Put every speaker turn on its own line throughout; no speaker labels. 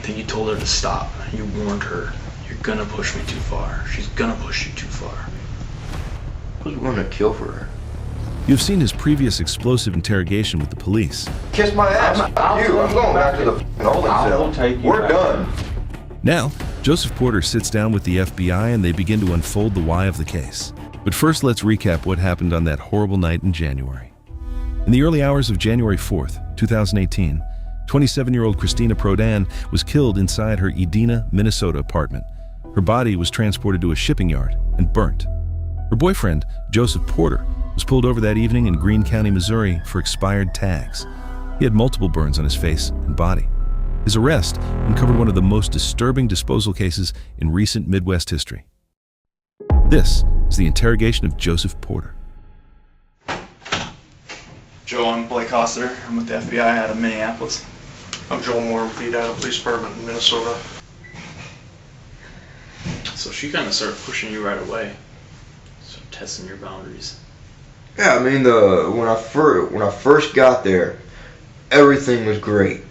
think you told her to stop. You warned her. You're gonna push me too far. She's gonna push you too far.
I was going to kill for her.
You've seen his previous explosive interrogation with the police.
Kiss my ass. I'm going back to the holding cell. We're done.
Now, Joseph Porter sits down with the FBI and they begin to unfold the why of the case. But first, let's recap what happened on that horrible night in January. In the early hours of January 4th, 2018, 27-year-old Cristina Prodan was killed inside her Edina, Minnesota apartment. Her body was transported to a shipping yard and burnt. Her boyfriend, Joseph Porter, was pulled over that evening in Greene County, Missouri for expired tags. He had multiple burns on his face and body. His arrest uncovered one of the most disturbing disposal cases in recent Midwest history. This is the interrogation of Joseph Porter.
Joe, I'm Blake Hossiter. I'm with the FBI out of Minneapolis.
I'm Joel Moore with the Edina Police Department in Minnesota.
So she kind of started pushing you right away. Sort of testing your boundaries.
Yeah, I mean, when I first got there, everything was great.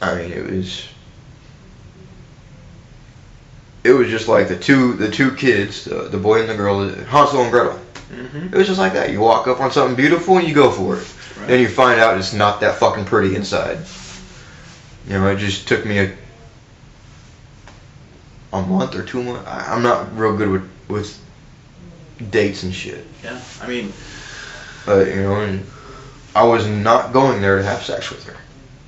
I mean, it was just like the two kids, the boy and the girl, Hansel and Gretel. Mm-hmm. It was just like that. You walk up on something beautiful and you go for it. Right. Then you find out it's not that fucking pretty inside. You know, it just took me a month or 2 months. I'm not real good with dates and shit.
Yeah, I mean...
But, you know, and I was not going there to have sex with her.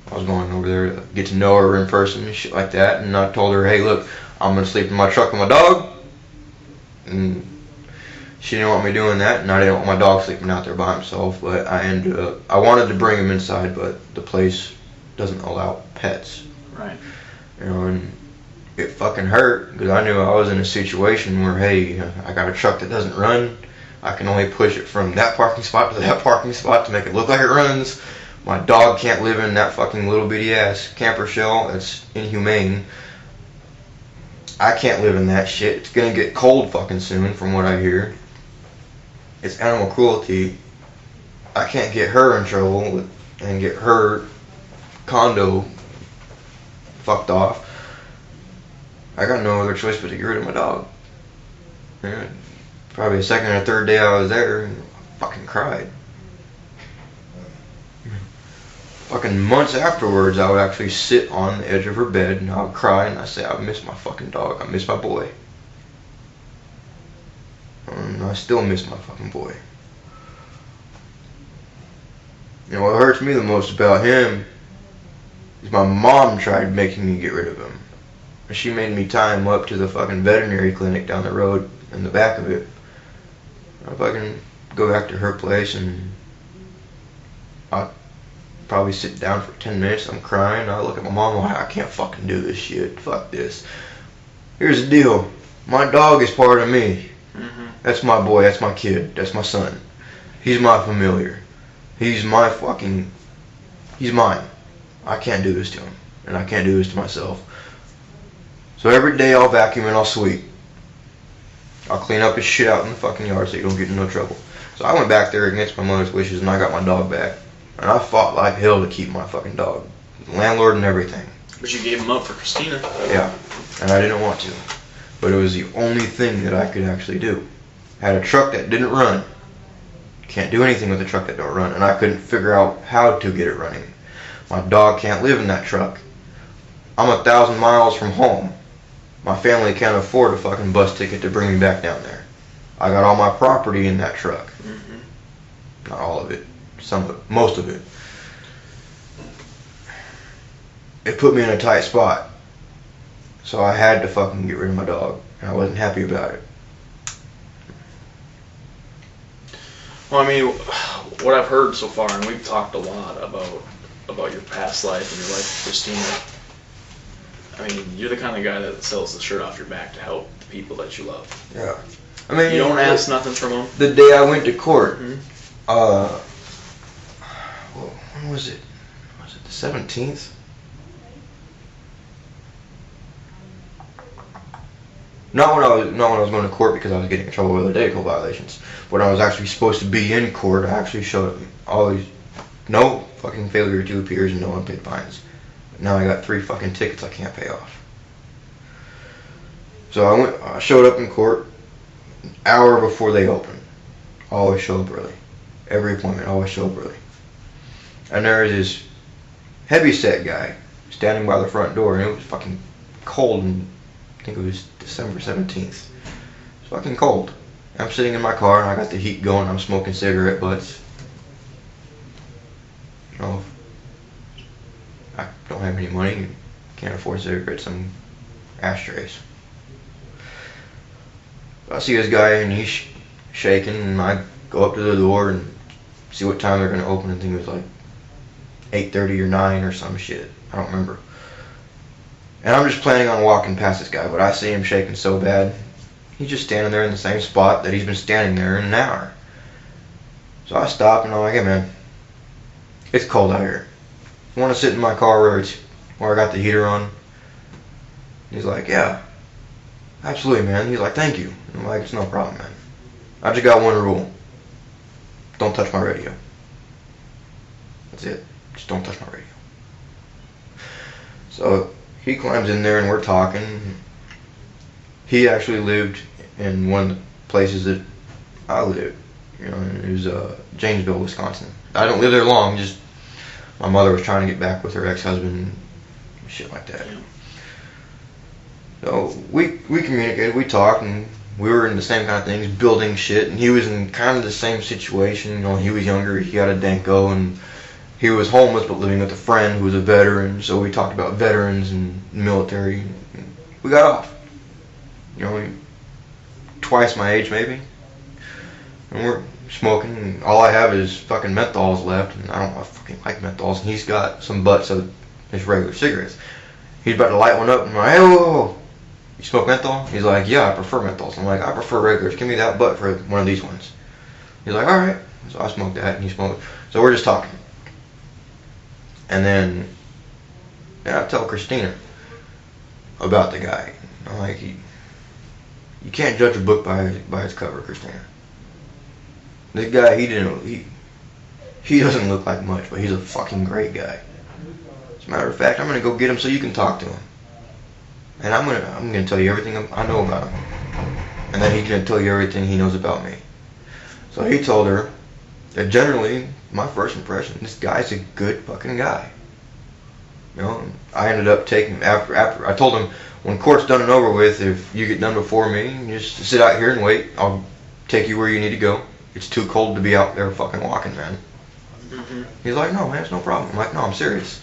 I was going over there to get to know her in person and shit like that. And I told her, hey, look, I'm going to sleep in my truck with my dog. And she didn't want me doing that. And I didn't want my dog sleeping out there by himself. But I wanted to bring him inside, but the place doesn't allow pets.
Right.
You know, and it fucking hurt because I knew I was in a situation where, hey, I got a truck that doesn't run. I can only push it from that parking spot to that parking spot to make it look like it runs. My dog can't live in that fucking little bitty ass camper shell. That's inhumane. I can't live in that shit. It's gonna get cold fucking soon from what I hear. It's animal cruelty. I can't get her in trouble and get her condo fucked off. I got no other choice but to get rid of my dog. Yeah. Probably the second or third day I was there, I fucking cried. Fucking months afterwards, I would actually sit on the edge of her bed and I would cry and I'd say, I miss my fucking dog, I miss my boy. And I still miss my fucking boy. You know, what hurts me the most about him is my mom tried making me get rid of him. She made me tie him up to the fucking veterinary clinic down the road in the back of it. I fucking go back to her place and I'll probably sit down for 10 minutes. I'm crying. I look at my mom like, I can't fucking do this shit. Fuck this. Here's the deal. My dog is part of me. Mm-hmm. That's my boy. That's my kid. That's my son. He's my familiar. He's my fucking... He's mine. I can't do this to him. And I can't do this to myself. So every day I'll vacuum and I'll sweep. I'll clean up his shit out in the fucking yard so you don't get in no trouble. So I went back there against my mother's wishes and I got my dog back. And I fought like hell to keep my fucking dog. Landlord and everything.
But you gave him up for Cristina.
Yeah. And I didn't want to. But it was the only thing that I could actually do. I had a truck that didn't run. Can't do anything with a truck that don't run. And I couldn't figure out how to get it running. My dog can't live in that truck. I'm 1,000 miles from home. My family can't afford a fucking bus ticket to bring me back down there. I got all my property in that truck. Mm-hmm. Not all of it. Some of it. Most of it. It put me in a tight spot. So I had to fucking get rid of my dog. And I wasn't happy about it.
Well, I mean, what I've heard so far, and we've talked a lot about your past life and your life with Cristina. I mean, you're the kind of guy that sells the shirt off your back to help the people that you love.
Yeah. I mean,
you don't ask nothing from them.
The day I went to court,
mm-hmm.
When was it? Was it the 17th? Not when I was going to court because I was getting in trouble with the day code violations. When I was actually supposed to be in court, I actually showed all these no fucking failure to appear and no unpaid fines. Now I got 3 fucking tickets I can't pay off. So I showed up in court an hour before they open. Always show up early. Every appointment, always show up early. And there was this heavyset guy standing by the front door, and it was fucking cold, and I think it was December 17th. It's fucking cold. I'm sitting in my car, and I got the heat going, I'm smoking cigarette butts. You know, I don't have any money, can't afford cigarettes, some ashtrays. I see this guy, and he's shaking, and I go up to the door and see what time they're going to open. I think it was like 8:30 or 9 or some shit. I don't remember. And I'm just planning on walking past this guy, but I see him shaking so bad. He's just standing there in the same spot that he's been standing there in an hour. So I stop and I'm like, hey man, it's cold out here. You want to sit in my car where I got the heater on? He's like, yeah, absolutely man. He's like, thank you. I'm like, it's no problem man. I just got one rule. Don't touch my radio. That's it. Just don't touch my radio. So he climbs in there and we're talking. He actually lived in one of the places that I lived. You know, it was Janesville, Wisconsin. I don't live there long, just my mother was trying to get back with her ex-husband and shit like that. So we communicated, we talked, and we were in the same kind of things, building shit, and he was in kind of the same situation. You know, he was younger, he had a Denko, and he was homeless but living with a friend who was a veteran, so we talked about veterans and military. And we got off. You know, twice my age maybe. And we're smoking, and all I have is fucking menthols left, and I don't fucking like menthols, and he's got some butts of his regular cigarettes. He's about to light one up, and I'm like, hey, whoa. You smoke menthol? He's like, yeah, I prefer menthols. I'm like, I prefer regulars. Give me that butt for one of these ones. He's like, alright. So I smoked that, and he smoked. So we're just talking. And then I tell Cristina about the guy. I'm like, you can't judge a book by its cover, Cristina. This guy, he doesn't look like much, but he's a fucking great guy. As a matter of fact, I'm gonna go get him so you can talk to him. And I'm gonna tell you everything I know about him. And then he's gonna tell you everything he knows about me. So he told her that generally, my first impression, this guy's a good fucking guy. You know, I ended up taking, after I told him, when court's done and over with, if you get done before me, you just sit out here and wait. I'll take you where you need to go. It's too cold to be out there fucking walking, man. Mm-hmm. He's like, no, man, it's no problem. I'm like, no, I'm serious.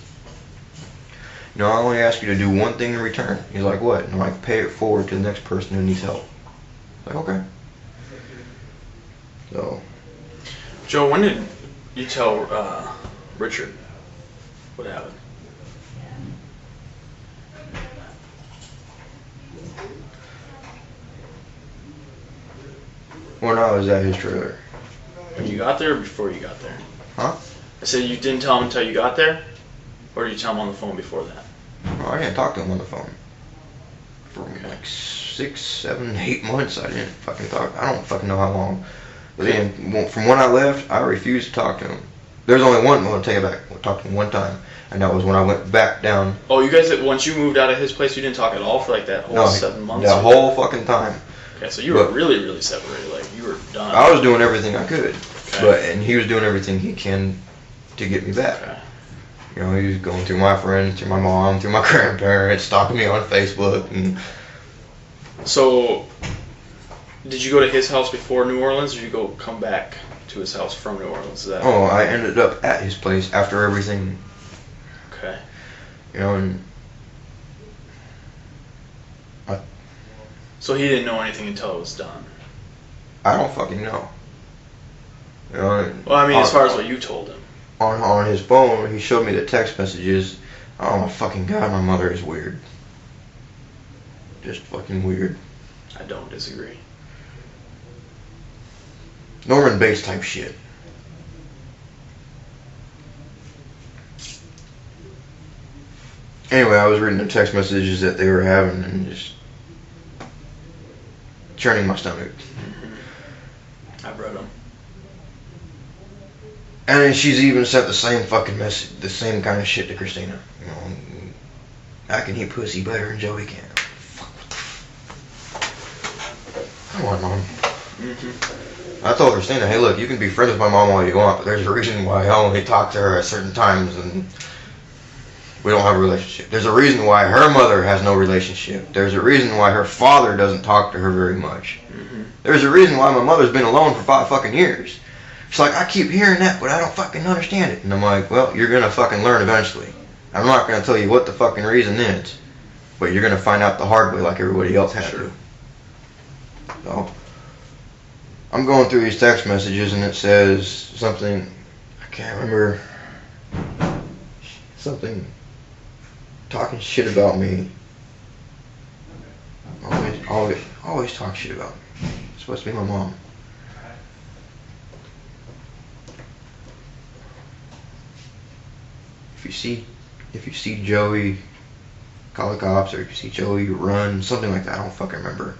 You know, I only ask you to do one thing in return. He's like, what? And I'm like, pay it forward to the next person who needs help. I'm like, okay. So.
Joe, when did you tell Richard what happened?
When I was at his trailer.
When you got there or before you got there?
Huh?
I said you didn't tell him until you got there? Or did you tell him on the phone before that?
Oh, I didn't talk to him on the phone. For like 6, 7, 8 months I didn't fucking talk. I don't fucking know how long. But then, from when I left, I refused to talk to him. There's only one, I'm going to take it back. I talked to him one time. And that was when I went back down.
Oh, you guys, once you moved out of his place, you didn't talk at all for like that whole 7 months?
That whole fucking time.
Okay, so you were really, really separated. Like, you were done.
I was doing everything I could.
Okay.
And he was doing everything he can to get me back.
Okay.
You know, he was going through my friends, through my mom, through my grandparents, stalking me on Facebook. And
so, did you go to his house before New Orleans, or did you come back to his house from New Orleans? Is that
I ended up at his place after everything.
Okay.
You know, and
so he didn't know anything until it was done?
I don't fucking know. You know,
well, I mean, as far as what you told him.
On his phone, he showed me the text messages. Oh my fucking god, my mother is weird. Just fucking weird.
I don't disagree.
Norman Bates type shit. Anyway, I was reading the text messages that they were having and just churning my stomach.
Mm-hmm. I've read them.
And she's even sent the same fucking message, the same kind of shit to Cristina. You know, I can eat pussy better than Joey can. Come on, Mom. I told Christina, hey, look, you can be friends with my mom all you want, but there's a reason why I only talk to her at certain times and we don't have a relationship. There's a reason why her mother has no relationship. There's a reason why her father doesn't talk to her very much. There's a reason why my mother's been alone for 5 fucking years. She's like, I keep hearing that, but I don't fucking understand it. And I'm like, well, you're gonna fucking learn eventually. I'm not gonna tell you what the fucking reason is, but you're gonna find out the hard way like everybody else had to. So, I'm going through these text messages and it says something, I can't remember, something talking shit about me. Always talk shit about me. It's supposed to be my mom. If you see Joey, call the cops, or if you see Joey, run, something like that. I don't fucking remember.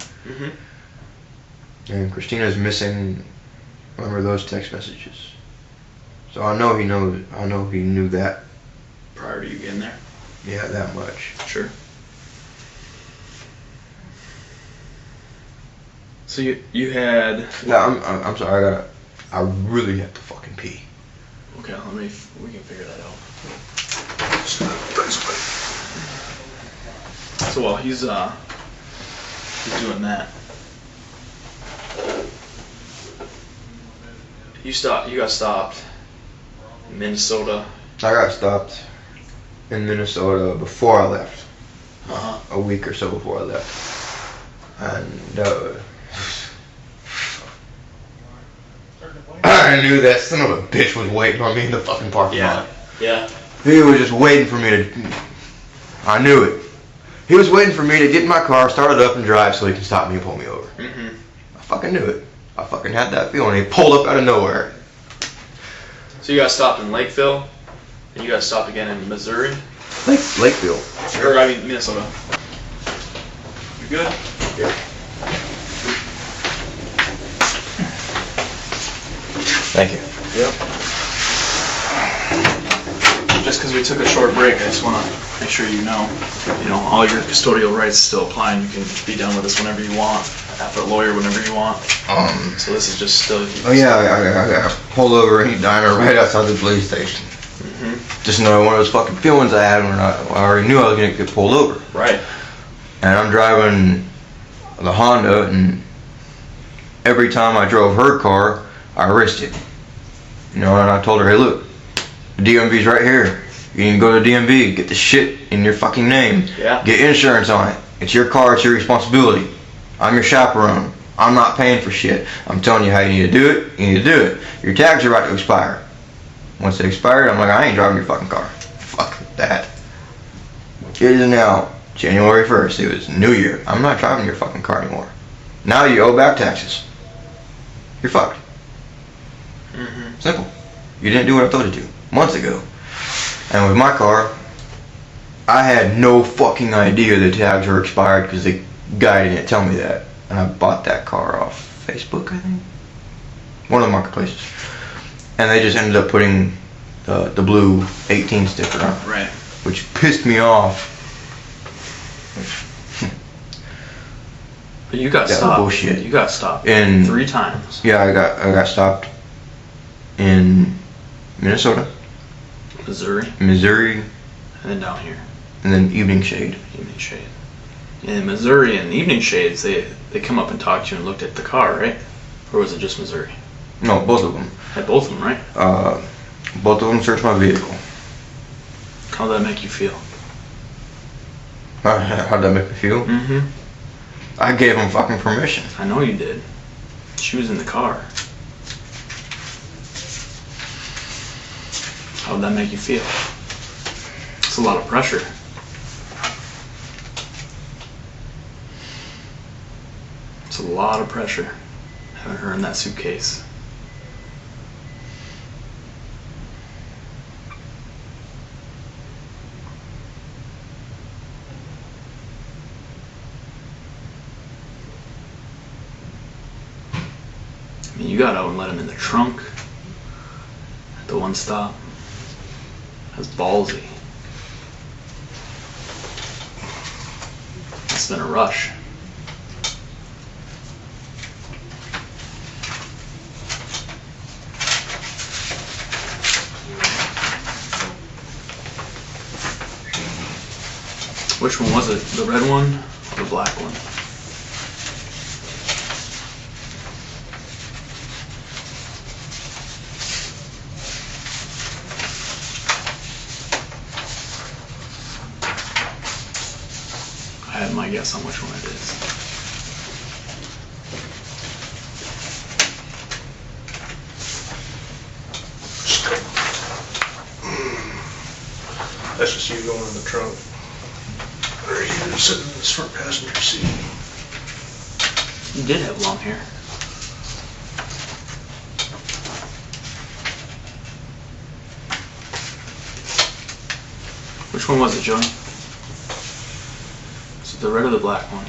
And Christina's missing. Remember those text messages? So I know he knows. I know he knew that
Prior to you getting there?
Yeah, that much.
Sure. So you had...
No, I'm sorry, I really have to fucking pee.
Okay, we can figure that out. So while he's doing that, you got stopped in Minnesota.
I got stopped in Minnesota before I left. A week or so before I left. And I knew that son of a bitch was waiting on me in the fucking parking lot.
Yeah.
He was just waiting for me to... I knew it. He was waiting for me to get in my car, start it up, and drive so he can stop me and pull me over. I fucking knew it. I fucking had that feeling. He pulled up out of nowhere.
So you got stopped in Lakeville, and you got stopped again in Missouri?
Lakeville.
Or, I mean, Minnesota. You good?
Yeah. Thank you.
Yep. Just because we took a short break, I just want to make sure you know, all your custodial rights still apply, and you can be done with this whenever you want, after a lawyer whenever you want. So this is just still...
Oh yeah, I got pulled over any diner right outside the police station. Just another one of those fucking feelings I had when I already knew I was going to get pulled over.
Right.
And I'm driving the Honda, and every time I drove her car, I risked it. And I told her, hey look, the DMV's right here. You can go to the DMV, get the shit in your fucking name.
Yeah.
Get insurance on it. It's your car, it's your responsibility. I'm your chaperone. I'm not paying for shit. I'm telling you how you need to do it, you need to do it. Your tags are about to expire. Once they expired, I'm like, I ain't driving your fucking car. Fuck that. It is now January 1st. It was New Year. I'm not driving your fucking car anymore. Now you owe back taxes. You're fucked. Simple. You didn't do what I told you to months ago. And with my car, I had no fucking idea the tags were expired because the guy didn't tell me that. And I bought that car off Facebook, I think. One of the marketplaces. And they just ended up putting the blue 18 sticker on it.
Right.
Which pissed me off.
But you got
That
stopped.
bullshit.
You got stopped
And
3 times.
Yeah, I got stopped in Minnesota,
Missouri,
Missouri,
and then down here.
and then Evening Shade.
Evening Shade. In Missouri and Evening Shades, they come up and talked to you and looked at the car, right? Or was it just Missouri?
No, both of them.
At both of them, right?
Both of them searched my vehicle.
How'd that make you feel?
How'd that make me feel? I gave them fucking permission.
I know you did. She was in the car. How'd that make you feel? It's a lot of pressure. It's a lot of pressure having her in that suitcase. I mean, you got out and let him in the trunk at the one stop. That's ballsy. It's been a rush. Which one was it? The red one or the black one? I have my guess on which one it is.
That's just you going in the trunk. Or you sitting in this front passenger seat.
You did have long hair. Which one was it, Joey? Is it the red or the black one?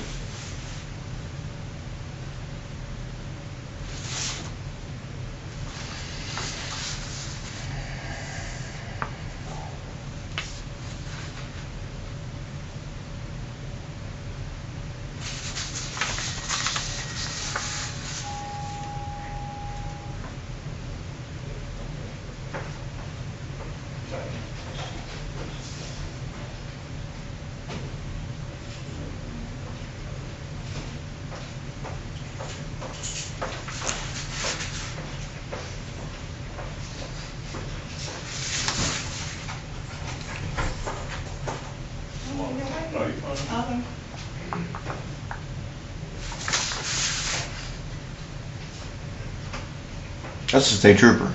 That's the state trooper.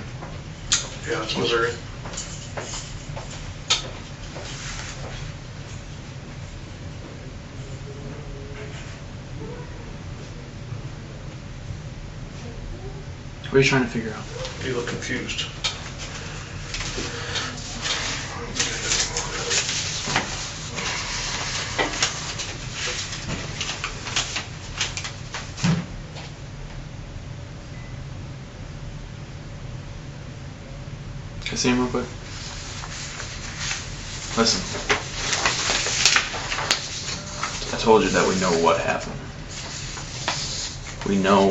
Yeah, it's Missouri.
What are you trying to figure out?
You look confused.
Can I see him real quick? Listen. I told you that we know what happened. We know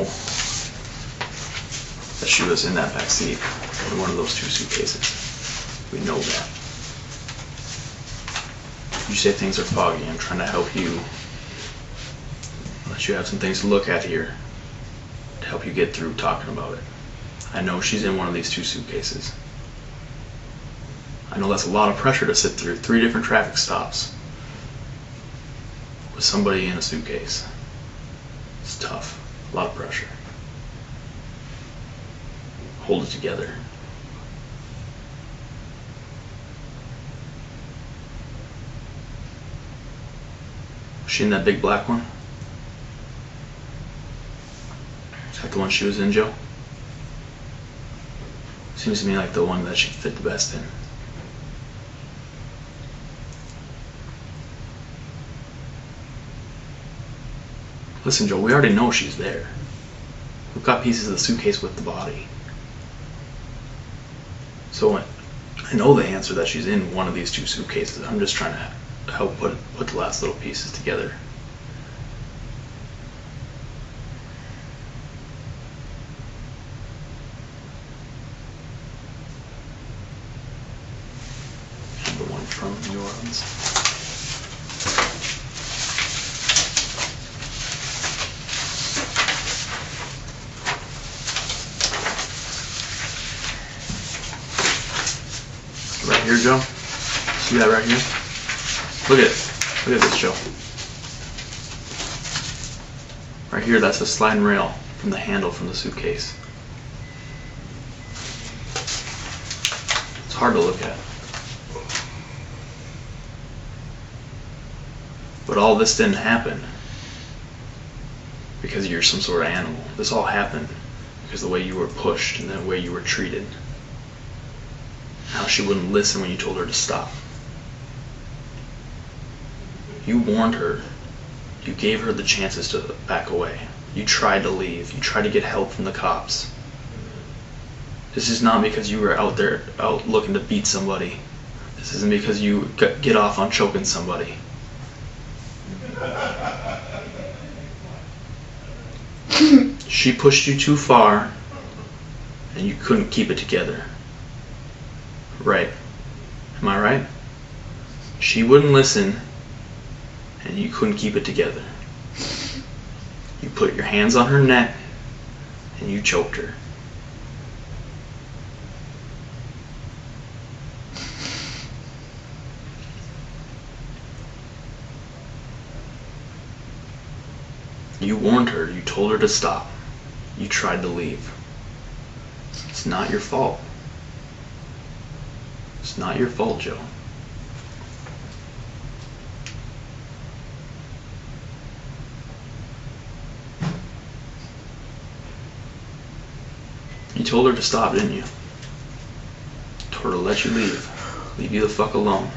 that she was in that back seat in one of those two suitcases. We know that. You say things are foggy. I'm trying to help you. Let you have some things to look at here to help you get through talking about it. I know she's in one of these two suitcases. I know that's a lot of pressure to sit through 3 different traffic stops with somebody in a suitcase. It's tough. A lot of pressure. Hold it together. Was she in that big black one? Is that the one she was in, Joe? Seems to me like the one that she'd fit the best in. Listen, Joe, we already know she's there. We've got pieces of the suitcase with the body. So I know the answer that she's in one of these 2 suitcases. I'm just trying to help put the last little pieces together. And the one from New Orleans. Right here, Joe. See that right here? Look at it. Look at this, Joe. Right here, that's a sliding rail from the handle from the suitcase. It's hard to look at. But all this didn't happen because you're some sort of animal. This all happened because of the way you were pushed and the way you were treated. How she wouldn't listen when you told her to stop. You warned her. You gave her the chances to back away. You tried to leave. You tried to get help from the cops. This is not because you were out looking to beat somebody. This isn't because you get off on choking somebody. She pushed you too far, and you couldn't keep it together. Right. Am I right? She wouldn't listen, and you couldn't keep it together. You put your hands on her neck, and you choked her. You warned her, you told her to stop. You tried to leave. It's not your fault. It's not your fault, Joe. You told her to stop, didn't you? Told her to let you leave. Leave you the fuck alone.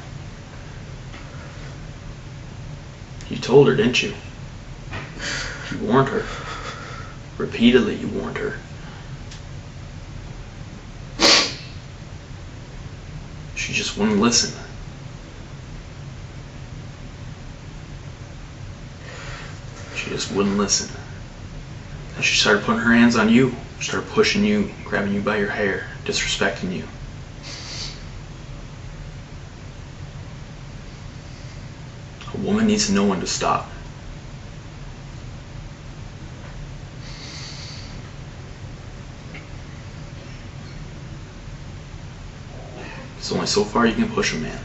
You told her, didn't you? You warned her. Repeatedly, you warned her. She just wouldn't listen. She just wouldn't listen. And she started putting her hands on you. She started pushing you, grabbing you by your hair, disrespecting you. A woman needs to know when to stop. There's only so far you can push a man.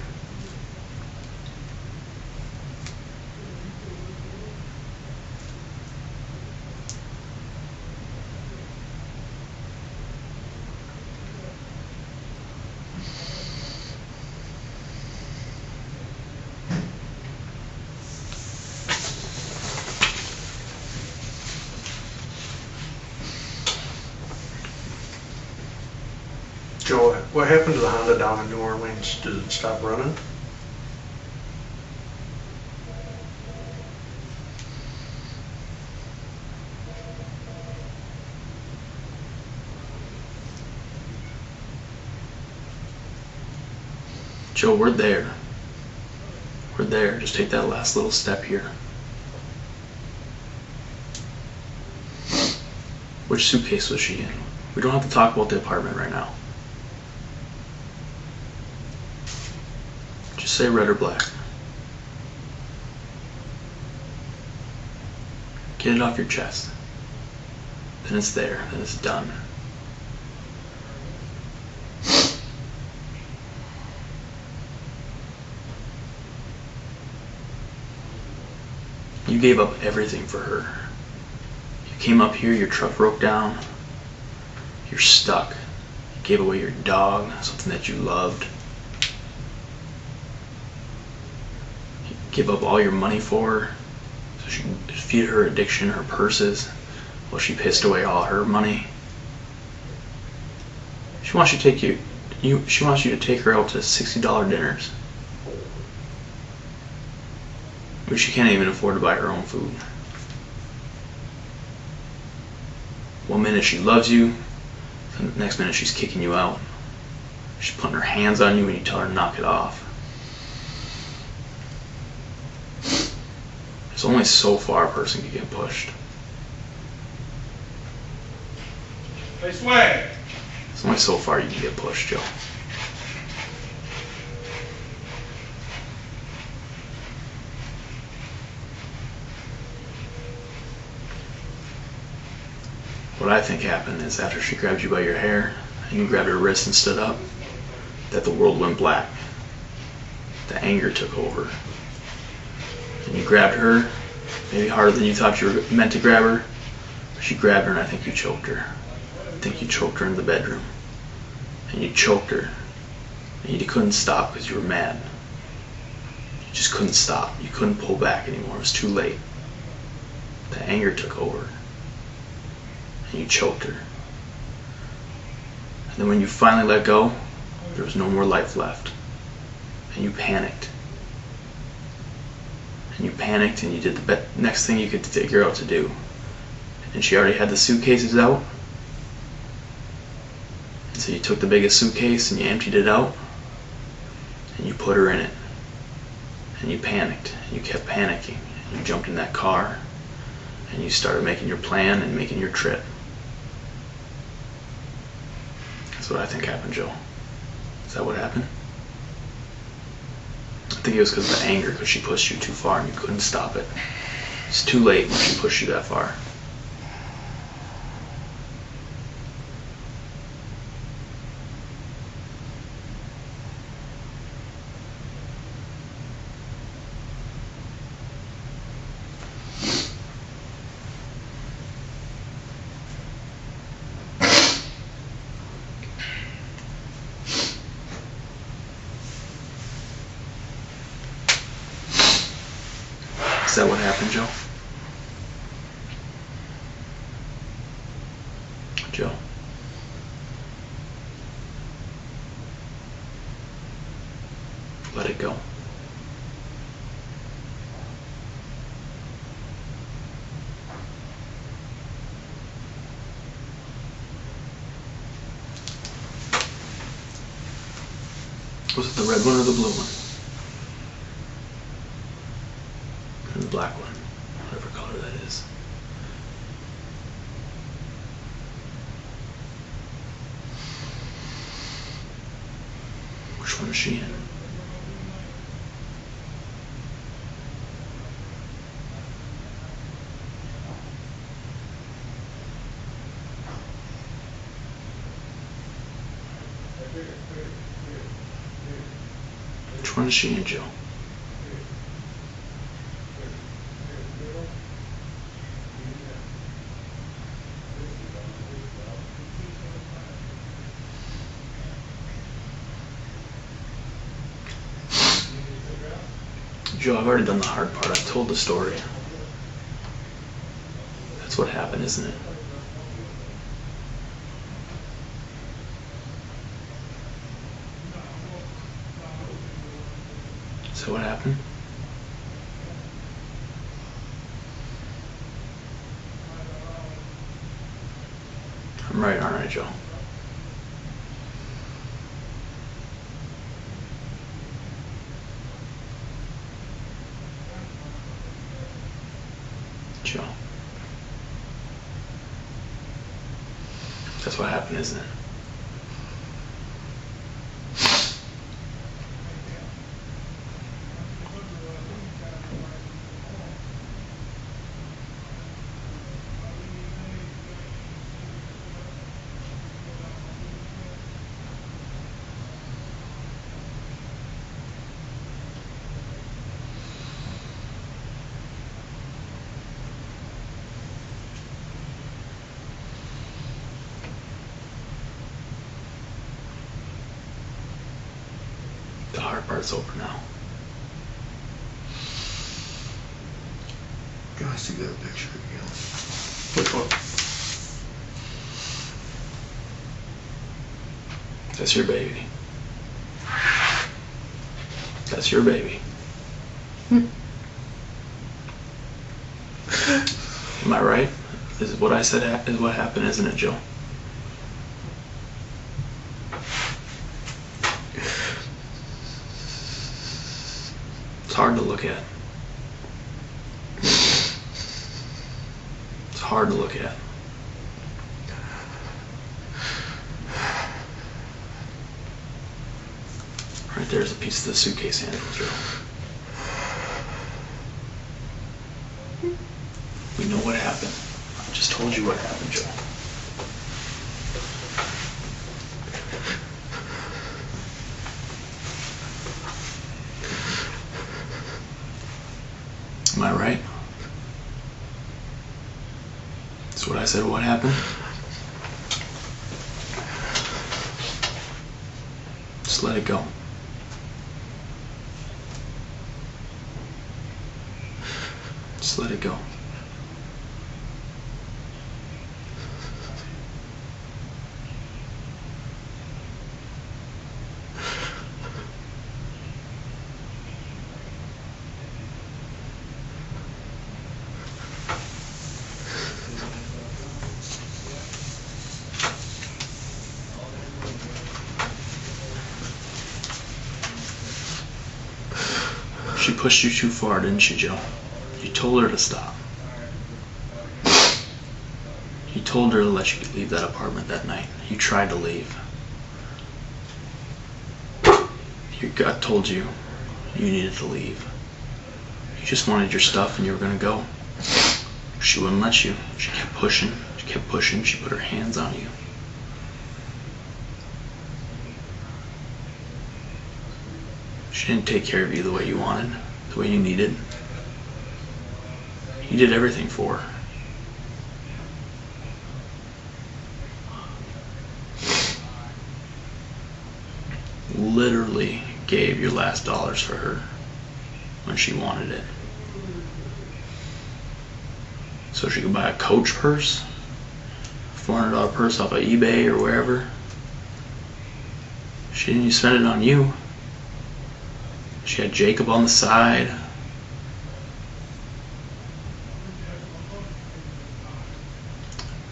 Joe, what happened to the Honda down in New Orleans? Did it stop running?
Joe, we're there. We're there. Just take that last little step here. Which suitcase was she in? We don't have to talk about the apartment right now. Just say red or black. Get it off your chest. Then it's there. Then it's done. You gave up everything for her. You came up here, your truck broke down. You're stuck. You gave away your dog, something that you loved. You gave up all your money for her, so she could feed her addiction, her purses, while she pissed away all her money. She wants you to take she wants you to take her out to $60 dinners. But she can't even afford to buy her own food. One minute she loves you, and the next minute she's kicking you out. She's putting her hands on you when you tell her to knock it off. There's only so far a person can get pushed.
Hey, Swag!
There's only so far you can get pushed, Joe. What I think happened is after she grabbed you by your hair and you grabbed her wrist and stood up, that the world went black. The anger took over. And you grabbed her, maybe harder than you thought you were meant to grab her, but she grabbed her and I think you choked her. I think you choked her in the bedroom. And you choked her. And you couldn't stop because you were mad. You just couldn't stop. You couldn't pull back anymore. It was too late. The anger took over. And you choked her. And then when you finally let go, there was no more life left. And you panicked. And you panicked and you did the next thing you could figure out to do. And she already had the suitcases out. And so you took the biggest suitcase and you emptied it out. And you put her in it. And you panicked. And you kept panicking. And you jumped in that car. and you started making your plan and making your trip. That's what I think happened, Joe. Is that what happened? I think it was because of the anger, because she pushed you too far and you couldn't stop it. It's too late when she pushed you that far. Is that what happened, Joe? Joe? Let it go. Was it the red one or the blue one? And the black one, whatever color that is. Which one is she in? Which one is she in, Joe? Joe, I've already done the hard part. I've told the story. That's what happened, isn't it? So what happened? I'm right, aren't I, Joe? Joe. That's what happened, isn't it? The hard part's over now.
Gotta see that picture again.
Which one? That's your baby. That's your baby. Am I right? Is what I said is what happened, isn't it, Joe? It's hard to look at. It's hard to look at. Right there's a piece of the suitcase handle, Joe. We know what happened. I just told you what happened, Joe. Am I right? That's what I said, what happened? Just let it go. Just let it go. She pushed you too far, didn't she, Joe? You told her to stop. You told her to let you leave that apartment that night. You tried to leave. Your gut told you you needed to leave. You just wanted your stuff and you were gonna go. She wouldn't let you. She kept pushing. She kept pushing. She put her hands on you. She didn't take care of you the way you wanted, the way you needed. You did everything for her. Literally gave your last dollars for her when she wanted it. So she could buy a Coach purse, $400 purse off of eBay or wherever. She didn't even spend it on you. She had Jacob on the side.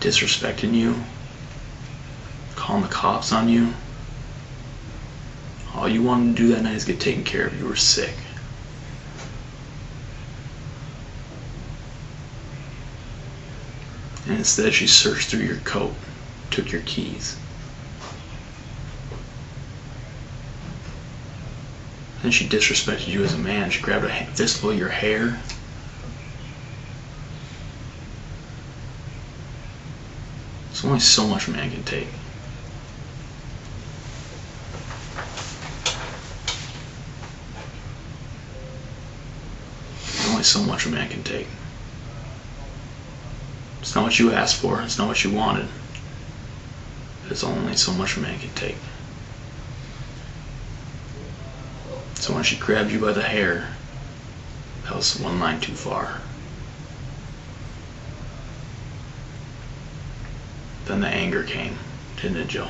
Disrespecting you. Calling the cops on you. All you wanted to do that night is get taken care of. You were sick. And instead she searched through your coat, took your keys. Then she disrespected you as a man. She grabbed a fistful of your hair. There's only so much a man can take. There's only so much a man can take. It's not what you asked for. It's not what you wanted. There's only so much a man can take. So when she grabbed you by the hair, that was one line too far. Then the anger came, didn't it, Joe?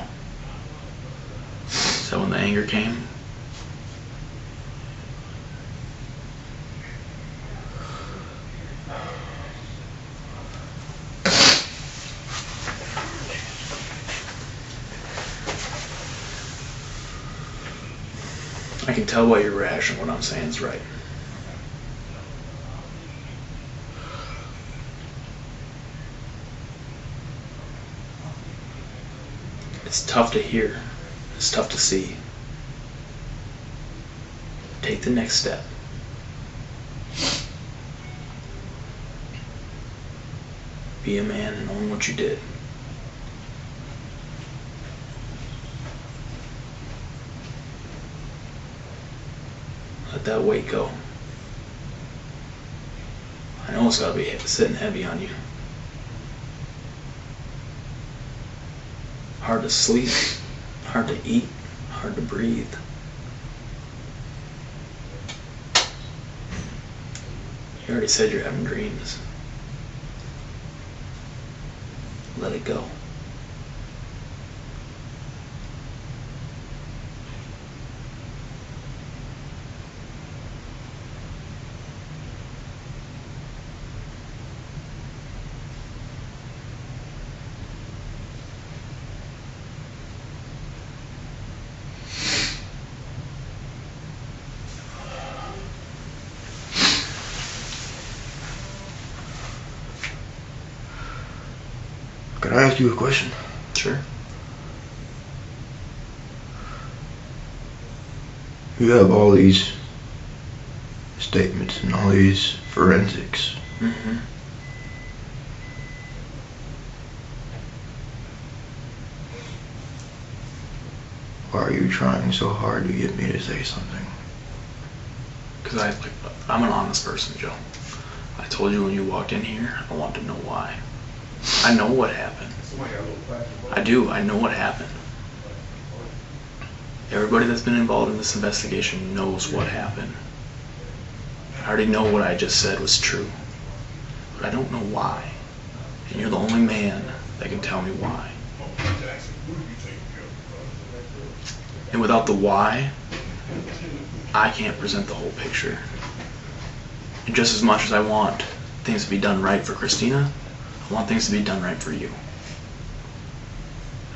Is that when the anger came? I can tell by your reaction what I'm saying is right. It's tough to hear. It's tough to see. Take the next step. Be a man and own what you did. Let that weight go. I know it's gotta be sitting heavy on you. Hard to sleep, hard to eat, hard to breathe. You already said you're having dreams. Let it go.
Can I ask you a question?
Sure.
You have all these statements and all these forensics.
Mm-hmm.
Why are you trying so hard to get me to say something?
Because I'm an honest person, Joe. I told you when you walked in here, I want to know why. I know what happened. I do. I know what happened. Everybody that's been involved in this investigation knows what happened. I already know what I just said was true. But I don't know why. And you're the only man that can tell me why. And without the why, I can't present the whole picture. And just as much as I want things to be done right for Cristina, I want things to be done right for you.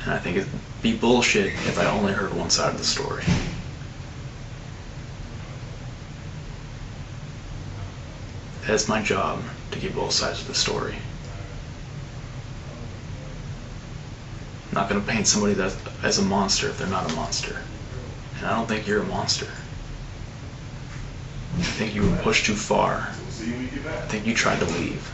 And I think it'd be bullshit if I only heard one side of the story. That's my job, to get both sides of the story. I'm not going to paint somebody as a monster if they're not a monster. And I don't think you're a monster. I think you were pushed too far. I think you tried to leave.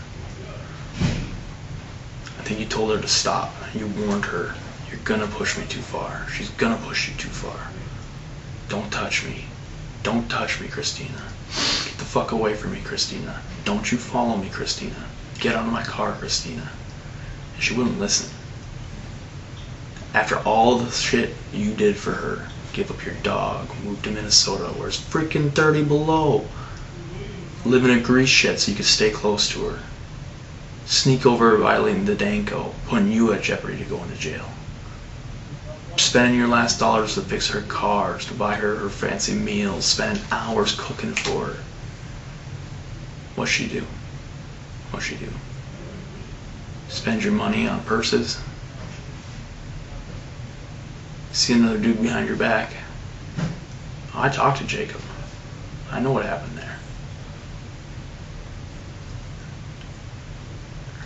I think you told her to stop. You warned her, you're gonna push me too far. She's gonna push you too far. Don't touch me. Don't touch me, Cristina. Get the fuck away from me, Cristina. Don't you follow me, Cristina. Get out of my car, Cristina. And she wouldn't listen. After all the shit you did for her, give up your dog, move to Minnesota where it's freaking 30 below, live in a grease shed so you could stay close to her, sneak over violating the Danko, putting you at jeopardy to go into jail, spending your last dollars to fix her cars, to buy her fancy meals, spending hours cooking for her. What'd she do? What'd she do? Spend your money on purses? See another dude behind your back? I talked to Jacob. I know what happened there.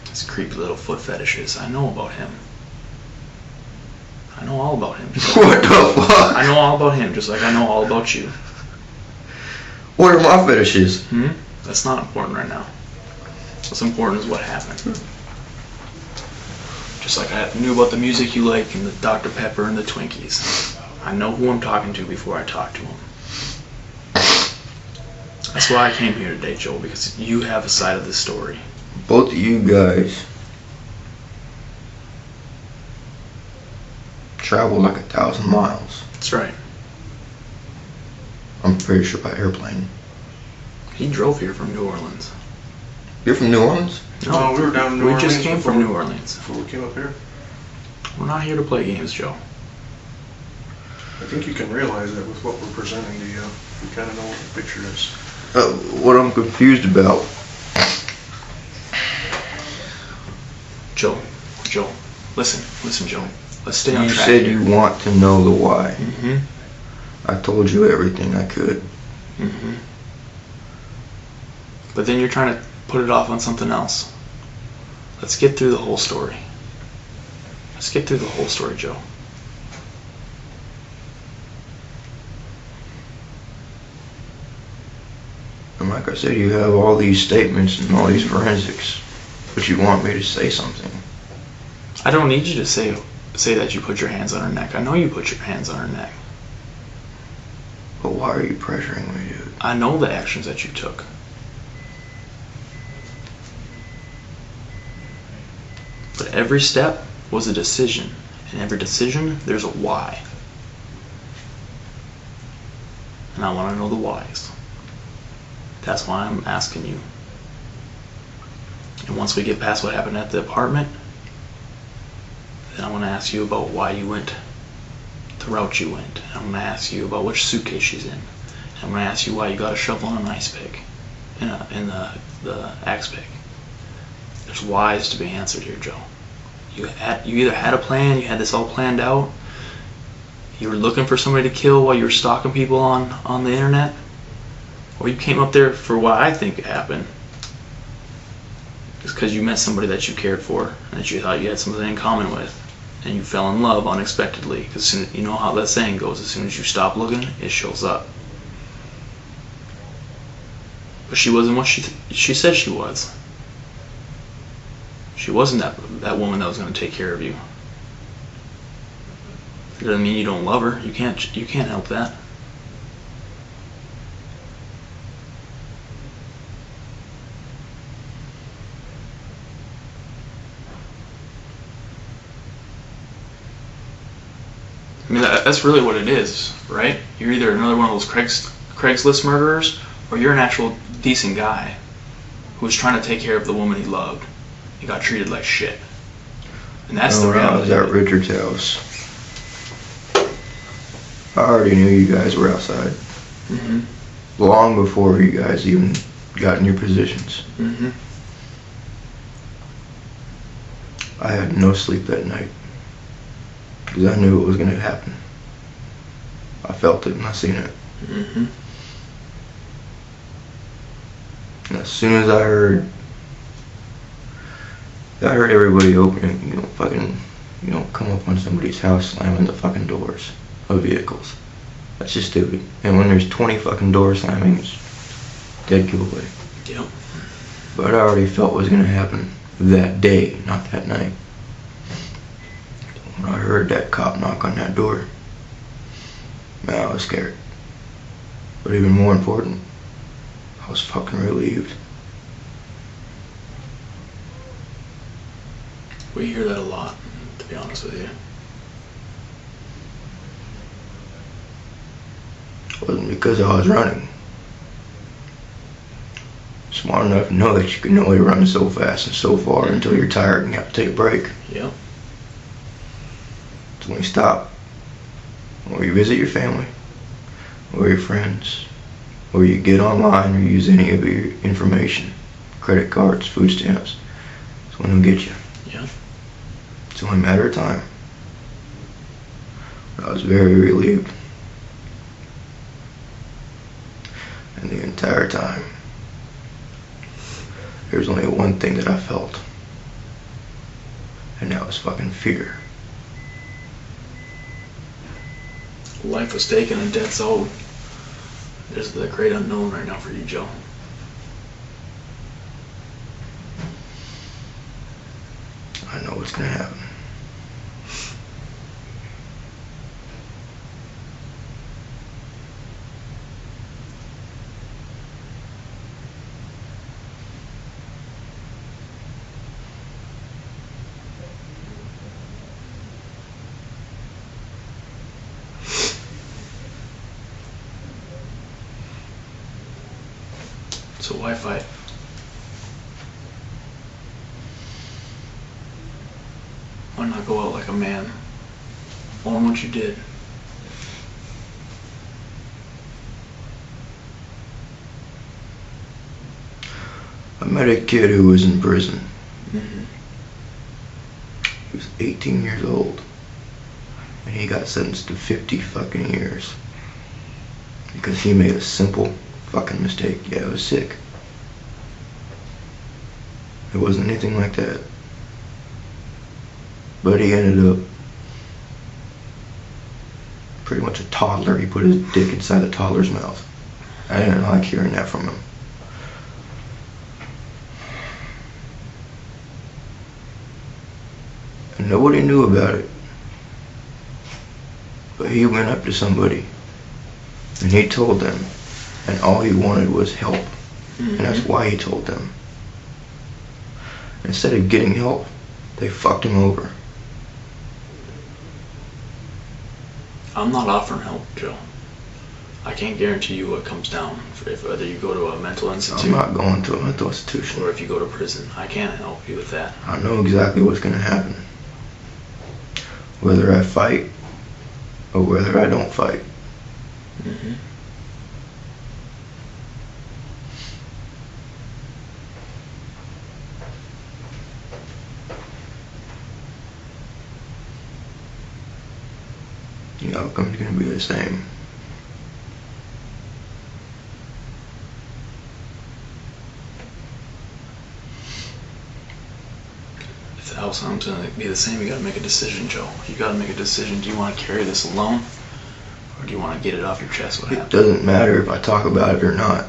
His creepy little foot fetishes. I know about him. I know all about him.
What the fuck?
I know all about him, just like I know all about you.
What are my fetishes?
That's not important right now. What's important is what happened. Just like I knew about the music you like and the Dr. Pepper and the Twinkies. I know who I'm talking to before I talk to him. That's why I came here today, Joel, because you have a side of the story.
Both of you guys travel like 1,000 miles.
That's right.
I'm pretty sure by airplane.
He drove here from New Orleans.
You're from New Orleans?
No, we were down in New
We
Orleans.
just came from New Orleans.
Before we came up here.
We're not here to play games, Joe.
I think you can realize that with what we're presenting to you. You kind of know what the picture is.
What I'm confused about.
Joe, listen, Joe. Let's stay on
You
track
said
here.
you want to know the why.
Mm-hmm.
I told you everything I could.
Mm-hmm. But then you're trying to put it off on something else. Let's get through the whole story. Let's get through the whole story, Joe.
And like I said, you have all these statements and all these forensics, but you want me to say something.
I don't need you to say that you put your hands on her neck. I know you put your hands on her neck.
But why are you pressuring me, dude?
I know the actions that you took. But every step was a decision. And every decision, there's a why. And I want to know the whys. That's why I'm asking you. And once we get past what happened at the apartment, then I want to ask you about why you went the route you went. And I'm going to ask you about which suitcase she's in. And I'm going to ask you why you got a shovel and an ice pick. In the axe pick. There's whys to be answered here, Joe. You either had a plan, you had this all planned out, you were looking for somebody to kill while you were stalking people on the internet, or you came up there for what I think happened. It's because you met somebody that you cared for and that you thought you had something in common with, and you fell in love unexpectedly. Because you know how that saying goes: as soon as you stop looking, it shows up. But she wasn't what she said she was. She wasn't that woman that was going to take care of you. It doesn't mean you don't love her. You can't help that. I mean, that's really what it is, right? You're either another one of those Craigslist murderers, or you're an actual decent guy who was trying to take care of the woman he loved. He got treated like shit. And that's the
I
reality.
was at Richard's house. I already knew you guys were outside.
Mm-hmm.
Long before you guys even got in your positions.
Mm-hmm.
I had no sleep that night. Because I knew it was going to happen. I felt it and I seen it.
Mm-hmm.
And as soon as I heard everybody opening, fucking You don't come up on somebody's house slamming the fucking doors of vehicles. That's just stupid. And when there's 20 fucking doors slamming, it's dead giveaway.
Yep.
But I already felt what was gonna happen that day, not that night. When I heard that cop knock on that door, man, I was scared. But even more important, I was fucking relieved.
We hear that a lot, to be honest with you.
It wasn't because I was running. Smart enough to know that you can only run so fast and so far until you're tired and you have to take a break.
Yep.
It's when you stop, or you visit your family, or your friends, or you get online or use any of your information, credit cards, food stamps. It's when they'll get you.
Yeah.
It's only a matter of time. I was very relieved. And the entire time, there was only one thing that I felt. And that was fucking fear.
Life was taken and death's owed. There's the great unknown right now for you, Joe.
I know what's gonna happen.
So why fight? Why not go out like a man? Own what you did.
I met a kid who was in prison.
Mm-hmm.
He was 18 years old. And he got sentenced to 50 fucking years. Because he made a simple fucking mistake. Yeah, it was sick. It wasn't anything like that. But he ended up pretty much a toddler. He put his dick inside the toddler's mouth. I didn't like hearing that from him. And nobody knew about it. But he went up to somebody and he told them, and all he wanted was help.
Mm-hmm.
And that's why he told them. Instead of getting help, they fucked him over.
I'm not offering help, Joe. I can't guarantee you what comes down if whether you go to a mental institute
I'm not going to a mental institution.
or if you go to prison. I can't help you with that.
I know exactly what's going to happen. Whether I fight or whether I don't fight.
Mm-hmm.
The outcome's going to be the same.
If the outcome's going to be the same, you got to make a decision, Joe. You got to make a decision. Do you want to carry this alone, or do you want to get it off your chest? What
It
happened?
doesn't matter if I talk about it or not.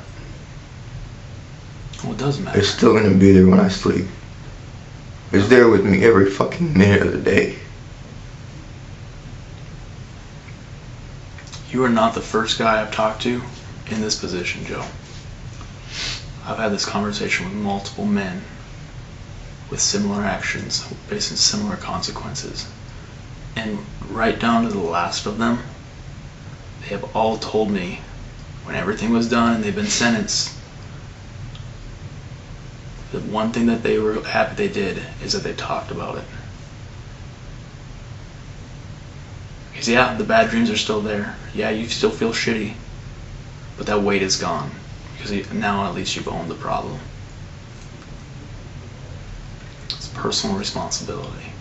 Well, it does matter.
It's still going to be there when I sleep. It's there with me every fucking minute of the day.
You are not the first guy I've talked to in this position, Joe. I've had this conversation with multiple men with similar actions, facing similar consequences. And right down to the last of them, they have all told me when everything was done and they've been sentenced, the one thing that they were happy they did is that they talked about it. Because yeah, the bad dreams are still there. Yeah, you still feel shitty. But that weight is gone. Because now at least you've owned the problem. It's personal responsibility.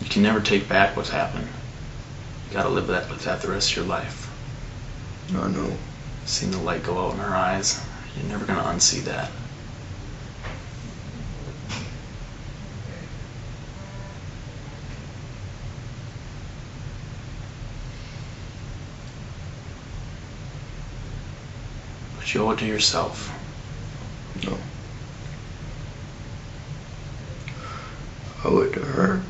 You can never take back what's happened. You gotta live with that the rest of your life.
I know.
Seeing the light go out in her eyes. You're never gonna unsee that. But you owe it to yourself.
No. I owe it to her.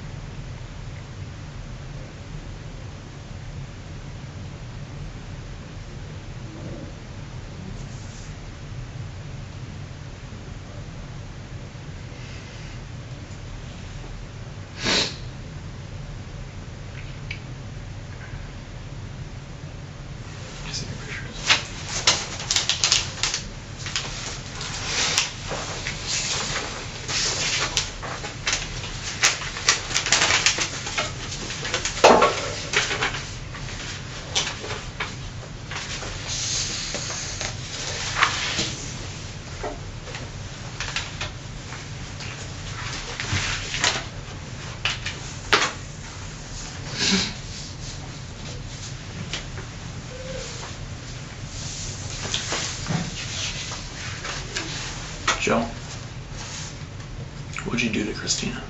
See your pictures. Joe, what'd you do to Cristina?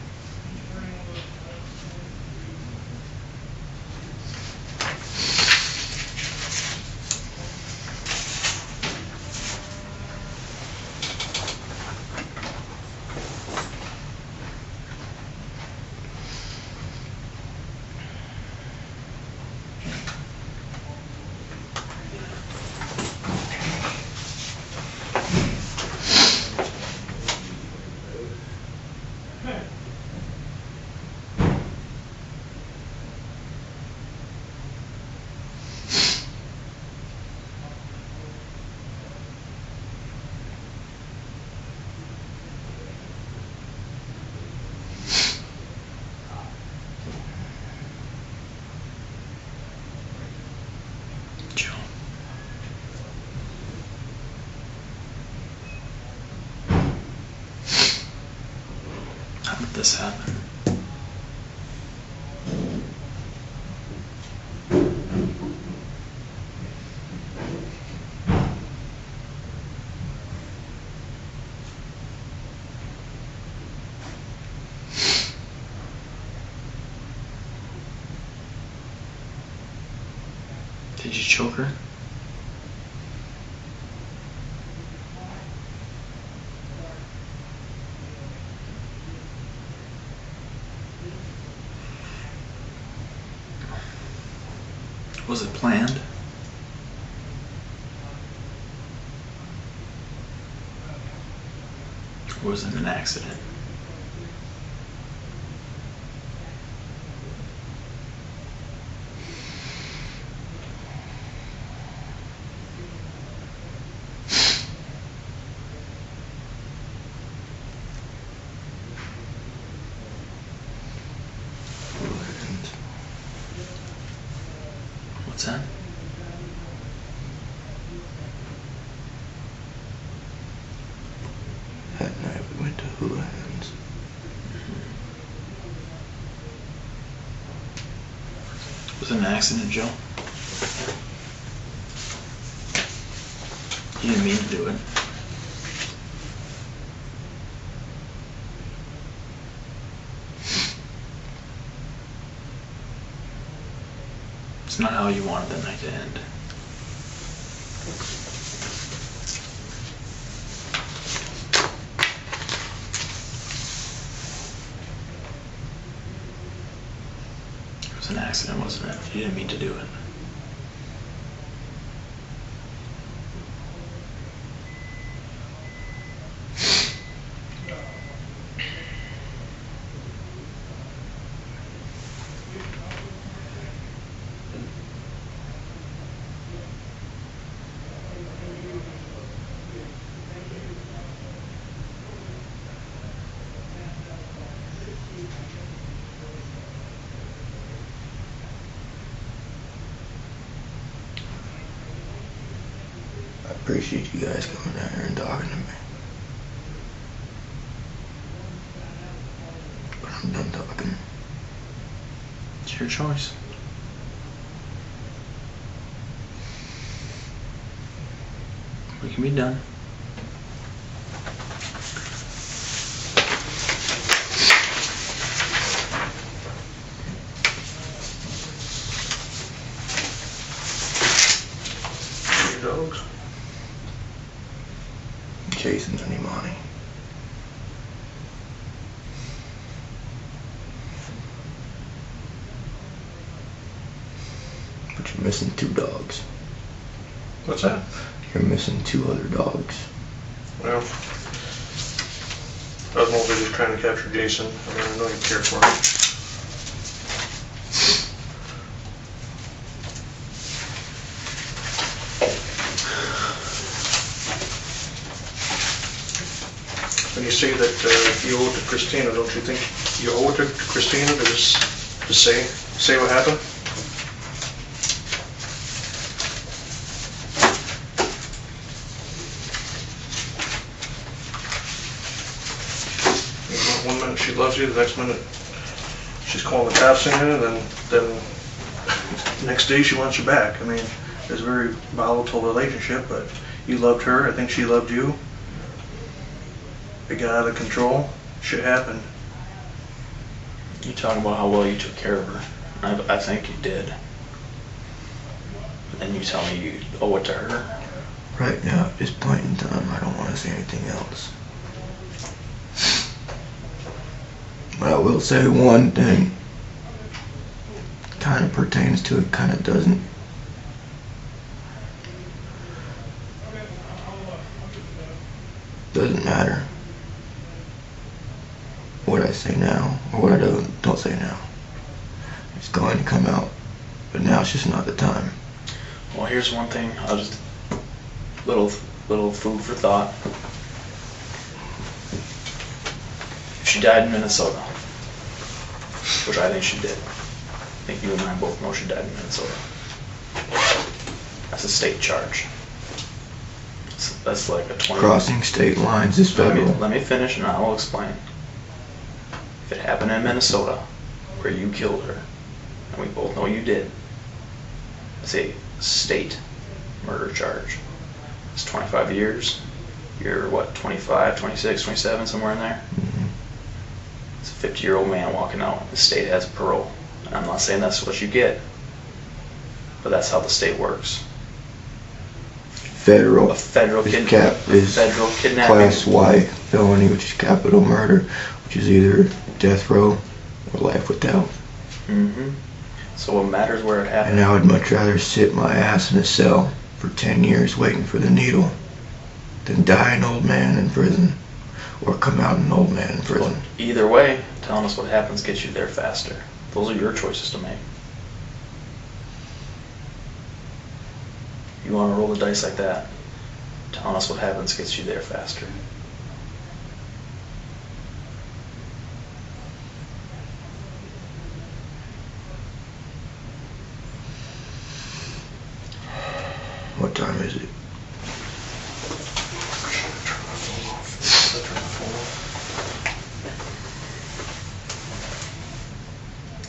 Joe. How did this happen? Did you choke her? Was it planned? Or was it an accident? What's that?
That night we went to hula hands.
Was it an accident, Joe? You didn't mean to do it. It's not how you wanted the night to end. It was an accident, wasn't it? You didn't mean to do it.
I appreciate you guys coming down here and talking to me. But I'm done talking.
It's your choice. We can be done.
Your dogs.
Chasing any money. But you're missing 2 dogs.
What's that?
You're missing 2 other dogs.
Well, I was mostly just trying to capture Jason. I mean, I know you care for him. When you say that you owe it to Cristina, don't you think you owe it to Cristina to just to say what happened? One minute she loves you, the next minute she's calling the cops in, and then next day she wants you back. I mean, it's a very volatile relationship, but you loved her, I think she loved you. It got out of control, shit happened.
You talk about how well you took care of her. I think you did. And you tell me you owe it to her.
Right now, at this point in time, I don't want to say anything else. But I will say one thing. Kind of pertains to it, kind of doesn't. Doesn't matter what I say now or what I don't say now. It's going to come out, but now it's just not the time.
Well, here's one thing. I'll just little food for thought. If she died in Minnesota, which I think she did. I think you and I both know she died in Minnesota. That's a state charge. That's like a 20.
Crossing state lines is federal.
Let me finish and I will explain. If it happened in Minnesota, where you killed her, and we both know you did, it's a state murder charge. It's 25 years. You're what, 25, 26, 27, somewhere in there?
Mm-hmm.
It's a 50-year-old man walking out. The state has parole. And I'm not saying that's what you get, but that's how the state works.
Federal.
A federal
is federal
kidnapping.
Class Y felony, which is capital murder, which is either death row or life without.
Mm-hmm. So what matters where it happened.
And I would much rather sit my ass in a cell for 10 years waiting for the needle than die an old man in prison or come out an old man in prison.
Well, either way, telling us what happens gets you there faster. Those are your choices to make. You want to roll the dice like that, telling us what happens gets you there faster.
What time is it?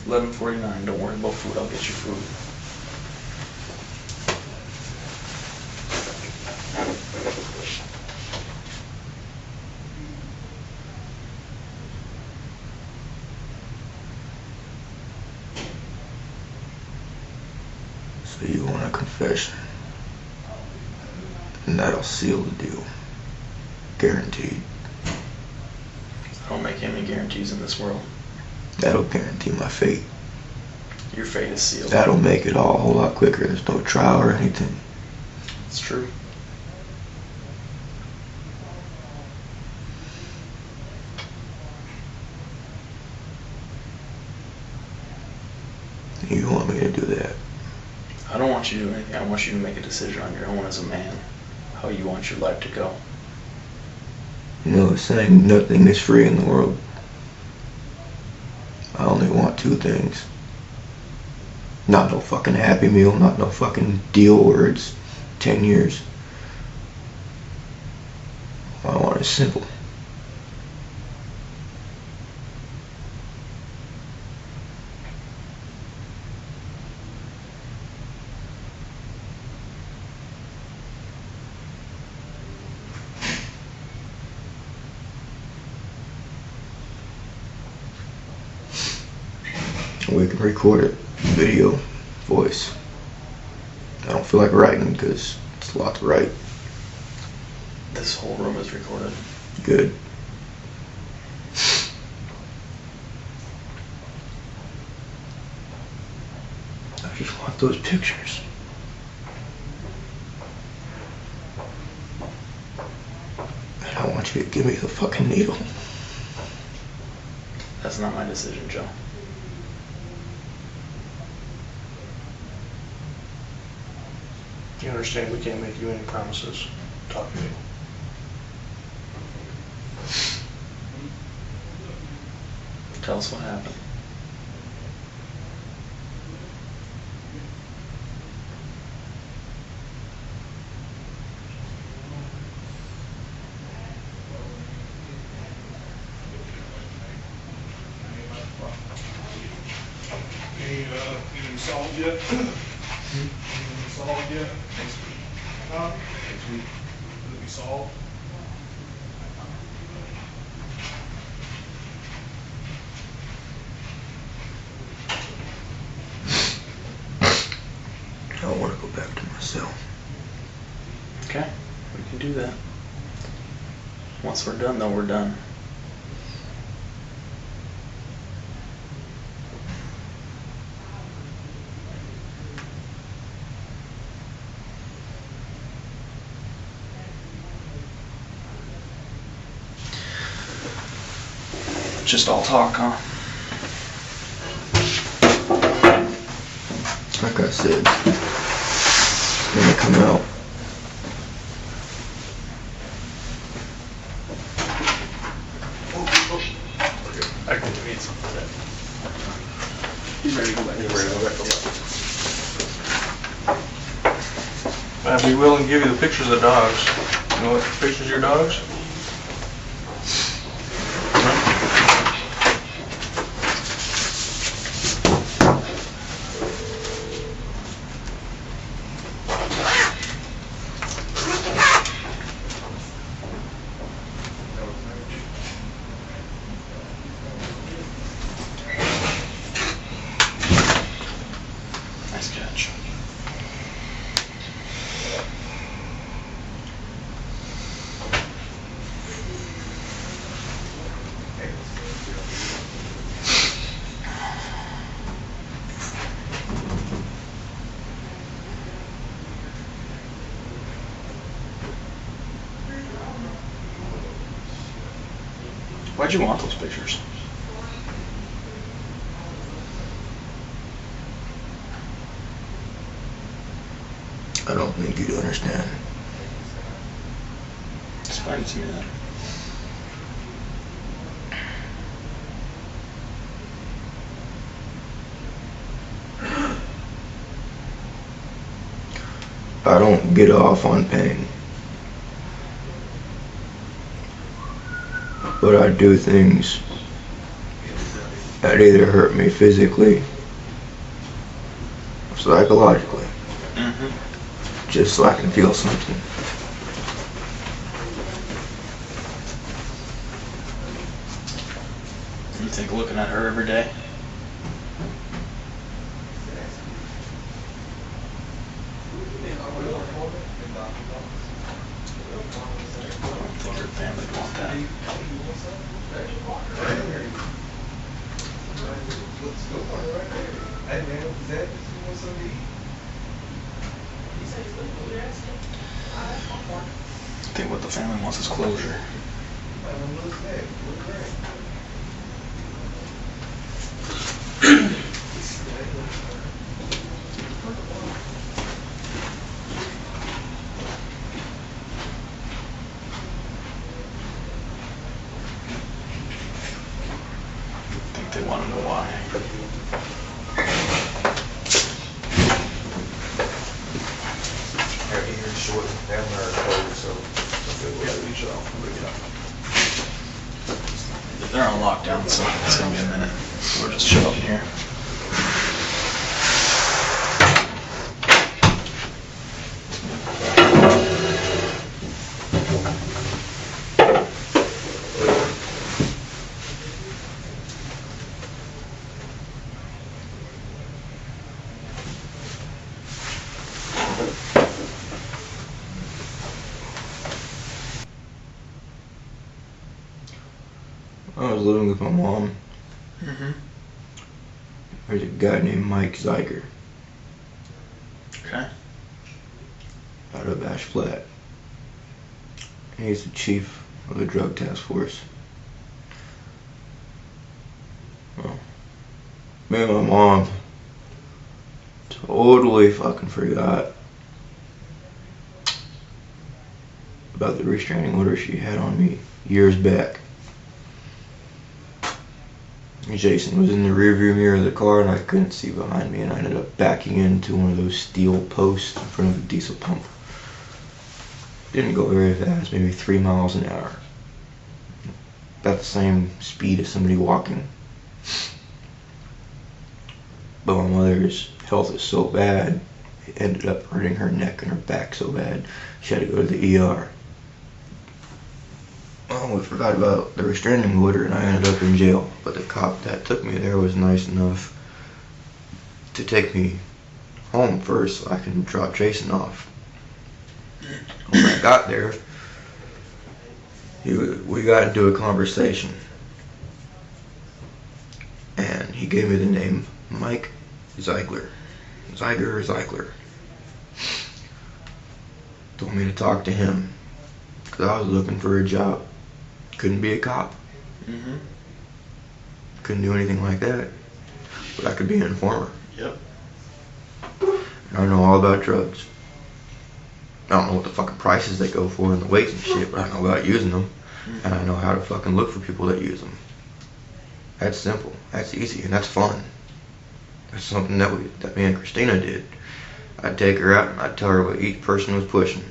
11:49. Don't worry about food. I'll get you food.
So you want a confession? And that'll seal the deal. Guaranteed.
I don't make any guarantees in this world.
That'll guarantee my fate.
Your fate is sealed.
That'll make it all a whole lot quicker. There's no trial or anything.
It's true.
You want me to do that?
I don't want you to do anything. I want you to make a decision on your own as a man, how you want your life to go.
You know the saying, nothing is free in the world. I only want 2 things. Not no fucking Happy Meal, not no fucking deal where it's 10 years. All I want is simple. we can record it, video, voice. I don't feel like writing because it's a lot to write.
This whole room is recorded.
Good. I just want those pictures. And I want you to give me the fucking needle.
That's not my decision, Joe.
You understand we can't make you any promises. Talk to me.
Tell us what happened.
Anything solved yet? Anything solved yet? Next week. Next week. Will it be solved?
I want to go back to my cell.
Okay, we can do that. Once we're done, though, we're done. Just all talk, huh?
Like I said, it's gonna come out.
I can read some of that. He's ready to go back. He's ready to go back to
I'd be willing to give you the pictures of the dogs. You know what pictures of your dogs?
Nice catch. Why'd you want those pictures?
I don't think you'd understand.
Explain it to me then.
I don't get off on pain. But I do things that either hurt me physically or psychologically. Just so I can feel something.
You think looking at her every day? I don't think her family would want that. I think what the family wants is closure. I think they want to know why.
Short family are closed, so
Yeah, reach it off. Bring it up. They're on lockdown, so it's gonna be a minute. So we're just chilling here.
I was living with my mom.
Mm-hmm.
There's a guy named Mike Zeiger
Okay.
out of Ash Flat. He's the chief of the drug task force. Well, me and my mom totally fucking forgot about the restraining order she had on me years back. Jason was in the rearview mirror of the car and I couldn't see behind me, and I ended up backing into one of those steel posts in front of a diesel pump. Didn't go very fast, maybe 3 miles an hour. About the same speed as somebody walking. But my mother's health is so bad, it ended up hurting her neck and her back so bad, she had to go to the ER. Well, we forgot about the restraining order and I ended up in jail. But the cop that took me there was nice enough to take me home first so I can drop Jason off. When I got there, we got into a conversation. And he gave me the name Mike Zeigler. Zeigler. Told me to talk to him because I was looking for a job. Couldn't be a cop.
Mm-hmm.
Couldn't do anything like that. But I could be an informer.
Yep.
And I know all about drugs. I don't know what the fucking prices they go for and the weights and shit, but I know about using them.
Mm-hmm.
And I know how to fucking look for people that use them. That's simple. That's easy. And that's fun. That's something that me and Cristina did. I'd take her out and I'd tell her what each person was pushing.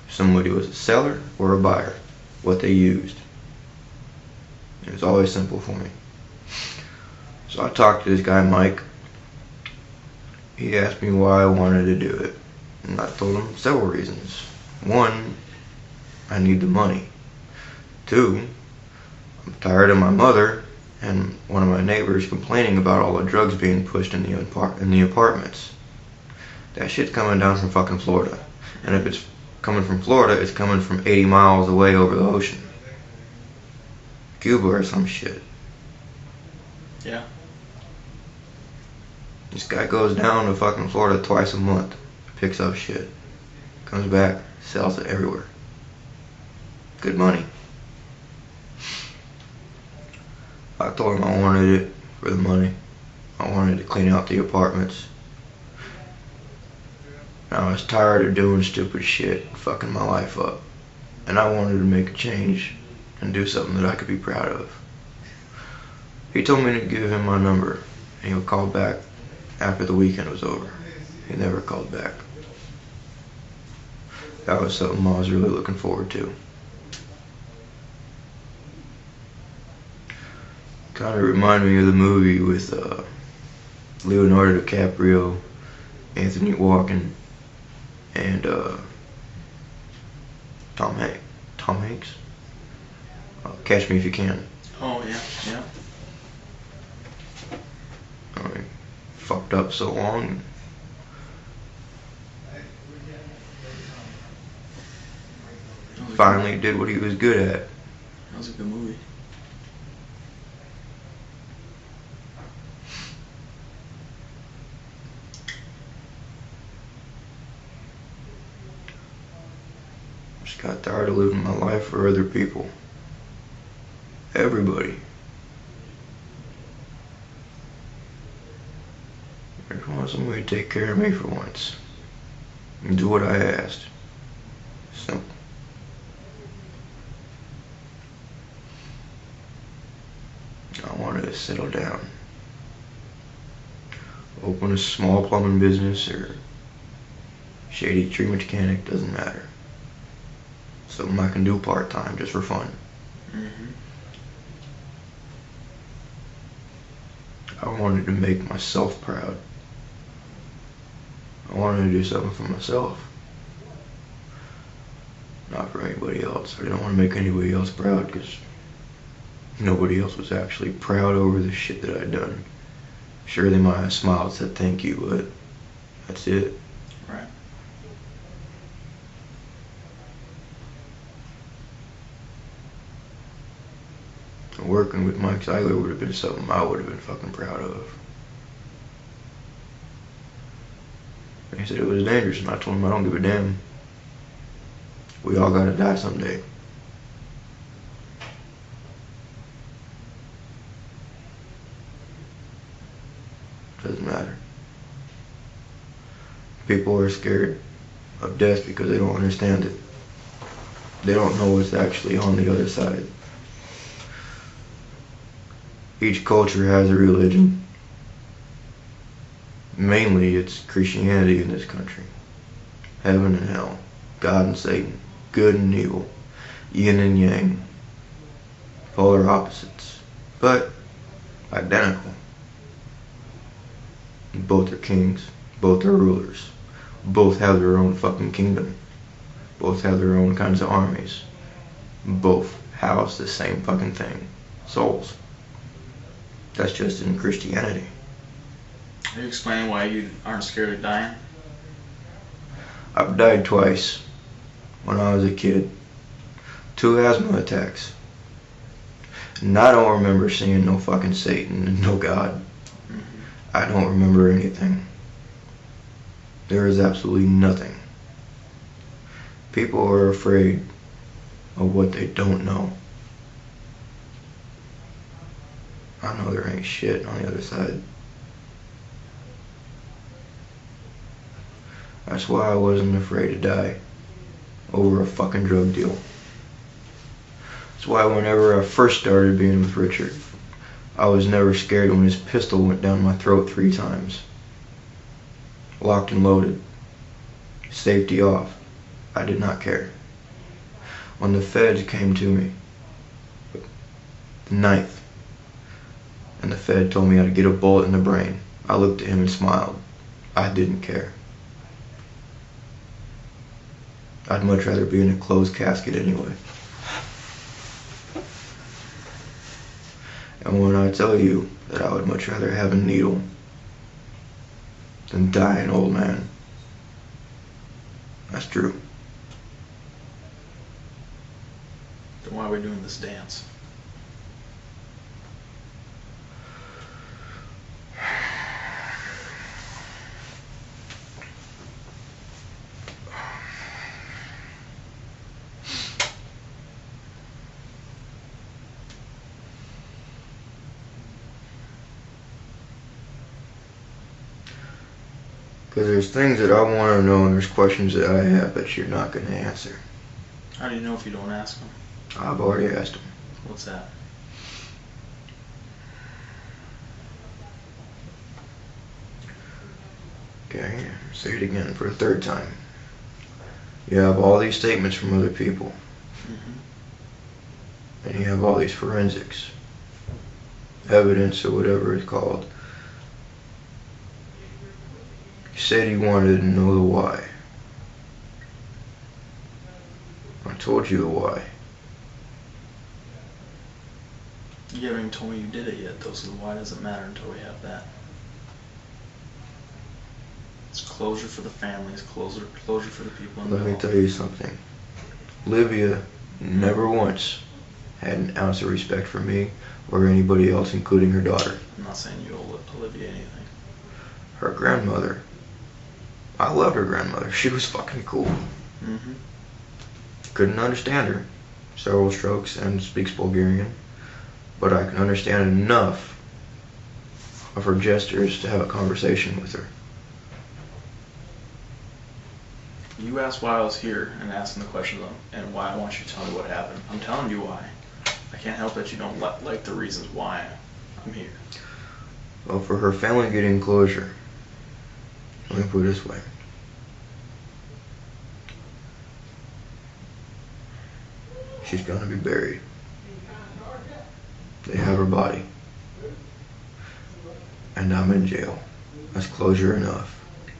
If somebody was a seller or a buyer, what they used. It was always simple for me. So I talked to this guy Mike. He asked me why I wanted to do it. And I told him several reasons. One, I need the money. Two, I'm tired of my mother and one of my neighbors complaining about all the drugs being pushed in the apartments. That shit's coming down from fucking Florida. And if it's coming from Florida, it's coming from 80 miles away over the ocean. Cuba or some shit.
Yeah.
This guy goes down to fucking Florida twice a month, picks up shit, comes back, sells it everywhere. Good money. I told him I wanted it for the money. I wanted to clean out the apartments. I was tired of doing stupid shit and fucking my life up. And I wanted to make a change and do something that I could be proud of. He told me to give him my number and he would call back after the weekend was over. He never called back. That was something I was really looking forward to. Kind of reminded me of the movie with Leonardo DiCaprio, Anthony Walken, and Tom Hanks. Catch Me If You Can.
Oh, yeah, yeah.
I mean, fucked up so long. Finally did what he was good at.
That was a good movie.
Just got tired of living my life for other people. Everybody. I just want somebody to take care of me for once. And do what I asked. Simple. I wanted to settle down. Open a small plumbing business or shady tree mechanic, doesn't matter. Something I can do part-time just for fun.
Mm-hmm.
I wanted to make myself proud. I wanted to do something for myself. Not for anybody else. I didn't want to make anybody else proud because nobody else was actually proud over the shit that I'd done. Sure, they might have smiled and said thank you, but that's it.
Right.
working with Mike Zeiler would have been something I would have been fucking proud of. And he said it was dangerous, and I told him I don't give a damn. We all gotta die someday. Doesn't matter. People are scared of death because they don't understand it. They don't know what's actually on the other side. Each culture has a religion. Mainly it's Christianity in this country. Heaven and hell. God and Satan. Good and evil. Yin and yang. Polar opposites. But identical. Both are kings. Both are rulers. Both have their own fucking kingdom. Both have their own kinds of armies. Both house the same fucking thing. Souls. That's just in Christianity.
Are you explaining why you aren't scared of dying?
I've died twice when I was a kid. 2 asthma attacks. And I don't remember seeing no fucking Satan and no God. I don't remember anything. There is absolutely nothing. People are afraid of what they don't know. I know there ain't shit on the other side. That's why I wasn't afraid to die over a fucking drug deal. That's why whenever I first started being with Richard, I was never scared when his pistol went down my throat 3 times. Locked and loaded. Safety off. I did not care. When the feds came to me, the 9th, and the fed told me I had to get a bullet in the brain, I looked at him and smiled. I didn't care. I'd much rather be in a closed casket anyway. And when I tell you that I would much rather have a needle than die an old man, that's true.
Then why are we doing this dance?
Because there's things that I want to know and there's questions that I have that you're not going to answer.
How do you know if you don't ask them?
I've already asked them.
What's that?
Okay, say it again for the 3rd time. You have all these statements from other people. And you have all these forensics. Evidence or whatever it's called. You said you wanted to know the why. I told you the why.
You haven't even told me you did it yet, though, so why does it matter until we have that? It's closure for the families, closure for the people in the
Let me tell you something. Livia never once had an ounce of respect for me or anybody else, including her daughter.
I'm not saying you owe Olivia anything.
Her grandmother. I loved her grandmother. She was fucking cool. Couldn't understand her. Several strokes and speaks Bulgarian. But I can understand enough of her gestures to have a conversation with her.
You asked why I was here and asking the questions and why I want you to tell me what happened. I'm telling you why. I can't help that you don't like the reasons why I'm here.
Well, for her family getting closure, let me put it this way. She's gonna be buried. They have her body. And I'm in jail. That's closure enough.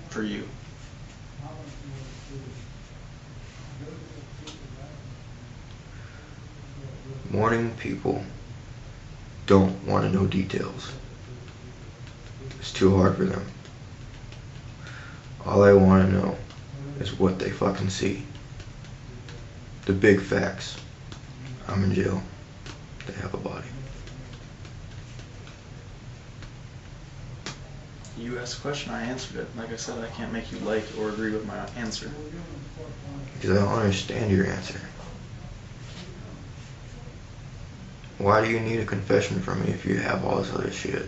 For you.
Morning people don't want to know details. It's too hard for them. All they want to know is what they fucking see. The big facts. I'm in jail. They have a body.
You asked a question, I answered it. Like I said, I can't make you like or agree with my answer.
Because I don't understand your answer. Why do you need a confession from me if you have all this other shit?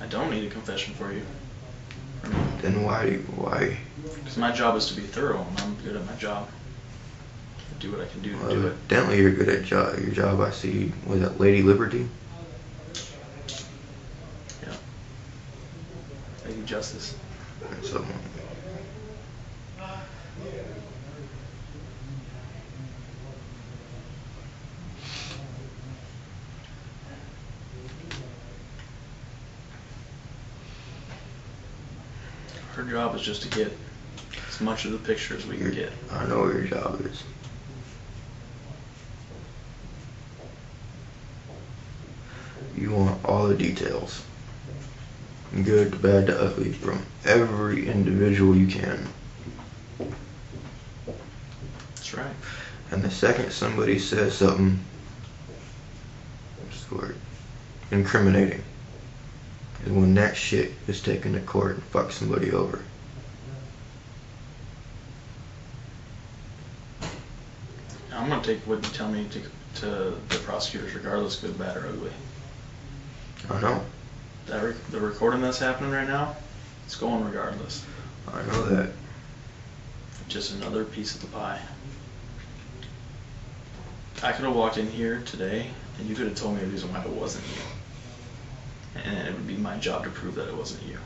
I don't need a confession for you.
Then why?
Because my job is to be thorough, and I'm good at my job. I do what I can do to
Well,
do it.
evidently you're good at your job. I see. Was that Lady Liberty?
Yeah. Lady Justice.
So,
Her job is just to get as much of the picture as we can get.
I know what your job is. You want all the details. Good to bad to ugly from every individual you can.
That's right.
And the second somebody says something, what's the word, incriminating, is when that shit is taken to court and fucks somebody over.
I'm going to take what you tell me to the prosecutors, regardless good, bad, or ugly.
I know.
The recording that's happening right now, it's going regardless.
I know that.
Just another piece of the pie. I could have walked in here today, and you could have told me a reason why it wasn't you. And it would be my job to prove that it wasn't you.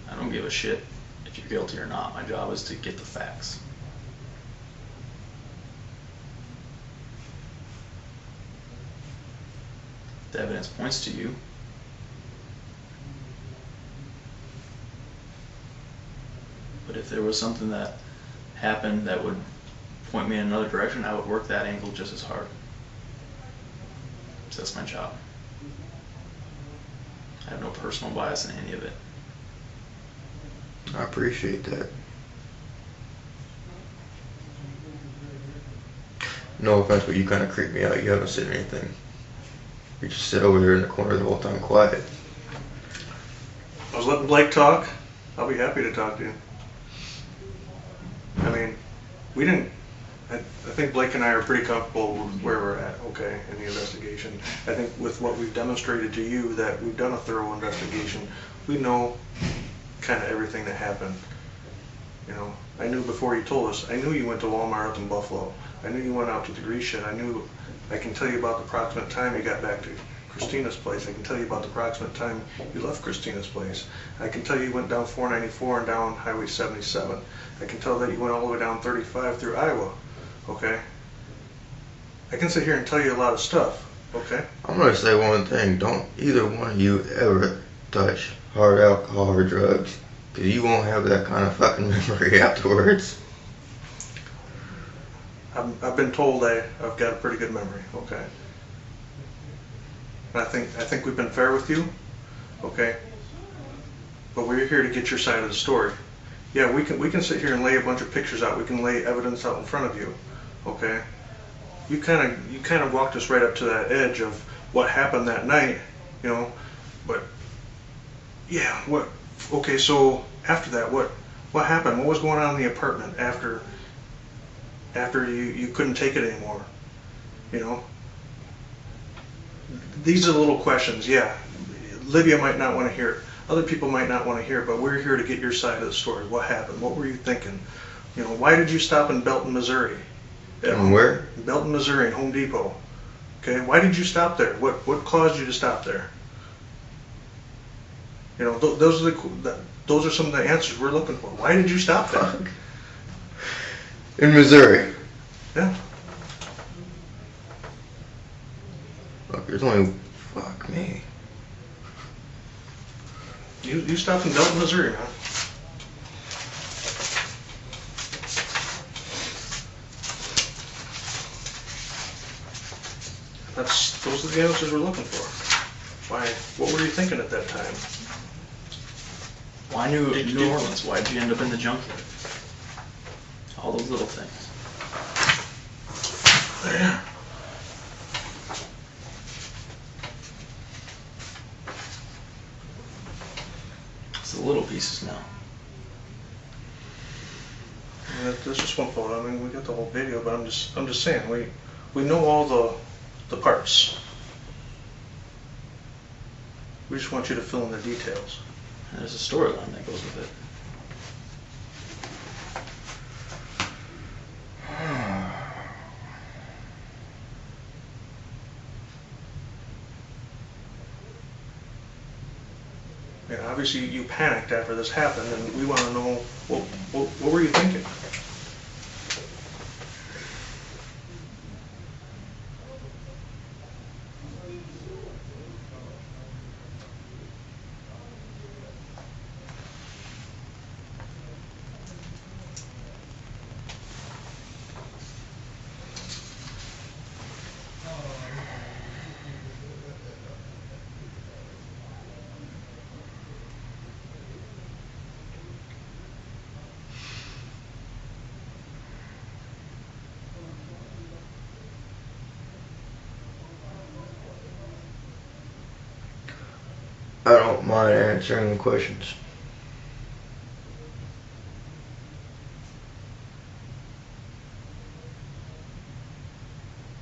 I don't give a shit if you're guilty or not. My job is to get the facts. The evidence points to you. But if there was something that happened that would point me in another direction, I would work that angle just as hard. So that's my job. I have no personal bias in any of it.
I appreciate that. No offense, but you kind of creep me out. You haven't said anything. You just sit over here in the corner the whole time quiet.
I was letting Blake talk. I'll be happy to talk to you. I mean, we didn't. I think Blake and I are pretty comfortable with where we're at, okay, in the investigation. I think with what we've demonstrated to you that we've done a thorough investigation. We know kind of everything that happened. You know, I knew before you told us. I knew you went to Walmart up in Buffalo. I knew you went out to the grease shed. I can tell you about the approximate time you got back to Christina's place. I can tell you about the approximate time you left Christina's place. I can tell you went down 494 and down Highway 77. I can tell that you went all the way down 35 through Iowa. Okay? I can sit here and tell you a lot of stuff. Okay?
I'm going to say one thing. Don't either one of you ever touch hard alcohol or drugs, because you won't have that kind of fucking memory afterwards.
I've been told I've got a pretty good memory. Okay? And I think we've been fair with you. Okay? But we're here to get your side of the story. Yeah, we can sit here and lay a bunch of pictures out. We can lay evidence out in front of you. Okay? You kind of walked us right up to that edge of what happened that night, you know. But yeah, what? Okay, so after that, what happened? What was going on in the apartment after you couldn't take it anymore? You know. These are the little questions. Yeah, Livia might not want to hear it. Other people might not want to hear it, but we're here to get your side of the story. What happened? What were you thinking? You know, why did you stop in Belton, Missouri?
And where?
Belton, Missouri, in Home Depot. Okay, why did you stop there? What caused you to stop there? You know, those are some of the answers we're looking for. Why did you stop there?
In Missouri.
Yeah.
Look, there's only... Fuck me.
You stopped in Belton, Missouri, man. Those are the answers we're looking for. Why? What were you thinking at that time?
Why New Orleans? Why did you end up in the junkyard? All those little things.
Yeah.
pieces now.
And that's just one photo. I mean, we got the whole video, but I'm just saying, we know all the parts. We just want you to fill in the details.
And there's a storyline that goes with it.
And obviously you panicked after this happened, and we want to know what were you thinking?
I don't mind answering the questions.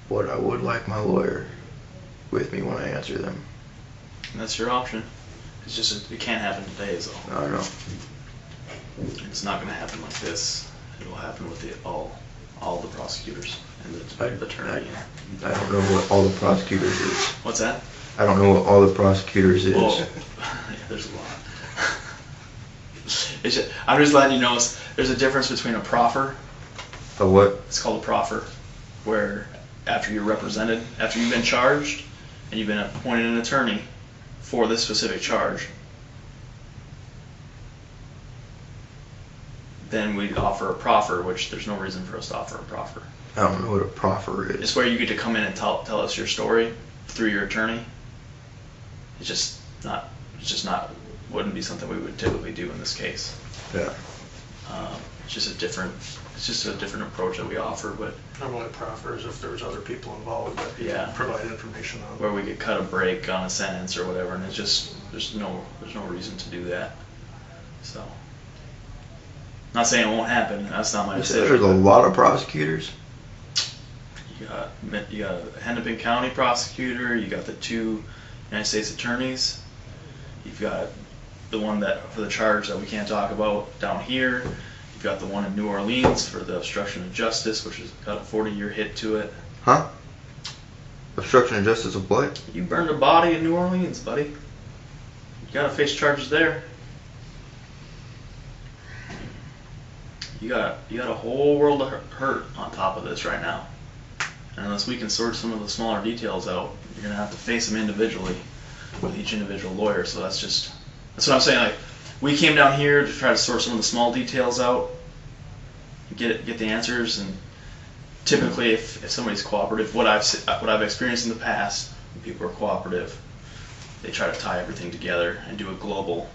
But I would like my lawyer with me when I answer them.
And that's your option. It's just, it can't happen today, is all.
I know.
It's not going to happen like this. It'll happen with all the prosecutors and the attorney.
I don't know what all the prosecutors is.
What's that?
I don't know what all the prosecutors is.
Well, yeah, there's a lot. I'm just letting you know there's a difference between a proffer.
A what?
It's called a proffer, where after you're represented, after you've been charged, and you've been appointed an attorney for this specific charge, then we offer a proffer, which there's no reason for us to offer a proffer.
I don't know what a proffer is.
It's where you get to come in and tell us your story through your attorney. It's just not, wouldn't be something we would typically do in this case.
Yeah.
It's just a different approach that we offer, but
Normally proffers if there's other people involved that you
Yeah.
can provide information on.
where we could cut a break on a sentence or whatever, and it's just, there's no reason to do that. So, not saying it won't happen, that's not my
You said
decision.
there's a lot of prosecutors?
You got a Hennepin County prosecutor, you got the 2 United States attorneys, you've got the one that for the charge that we can't talk about down here, you've got the one in New Orleans for the obstruction of justice, which has got a 40-year hit to it.
Huh? Obstruction of justice of what?
You burned a body in New Orleans, buddy. You gotta face charges there. You got a whole world of hurt on top of this right now. And unless we can sort some of the smaller details out, you're gonna have to face them individually with each individual lawyer. So that's what I'm saying. Like, we came down here to try to sort some of the small details out, get the answers, and typically, if somebody's cooperative, what I've experienced in the past, when people are cooperative, they try to tie everything together and do a global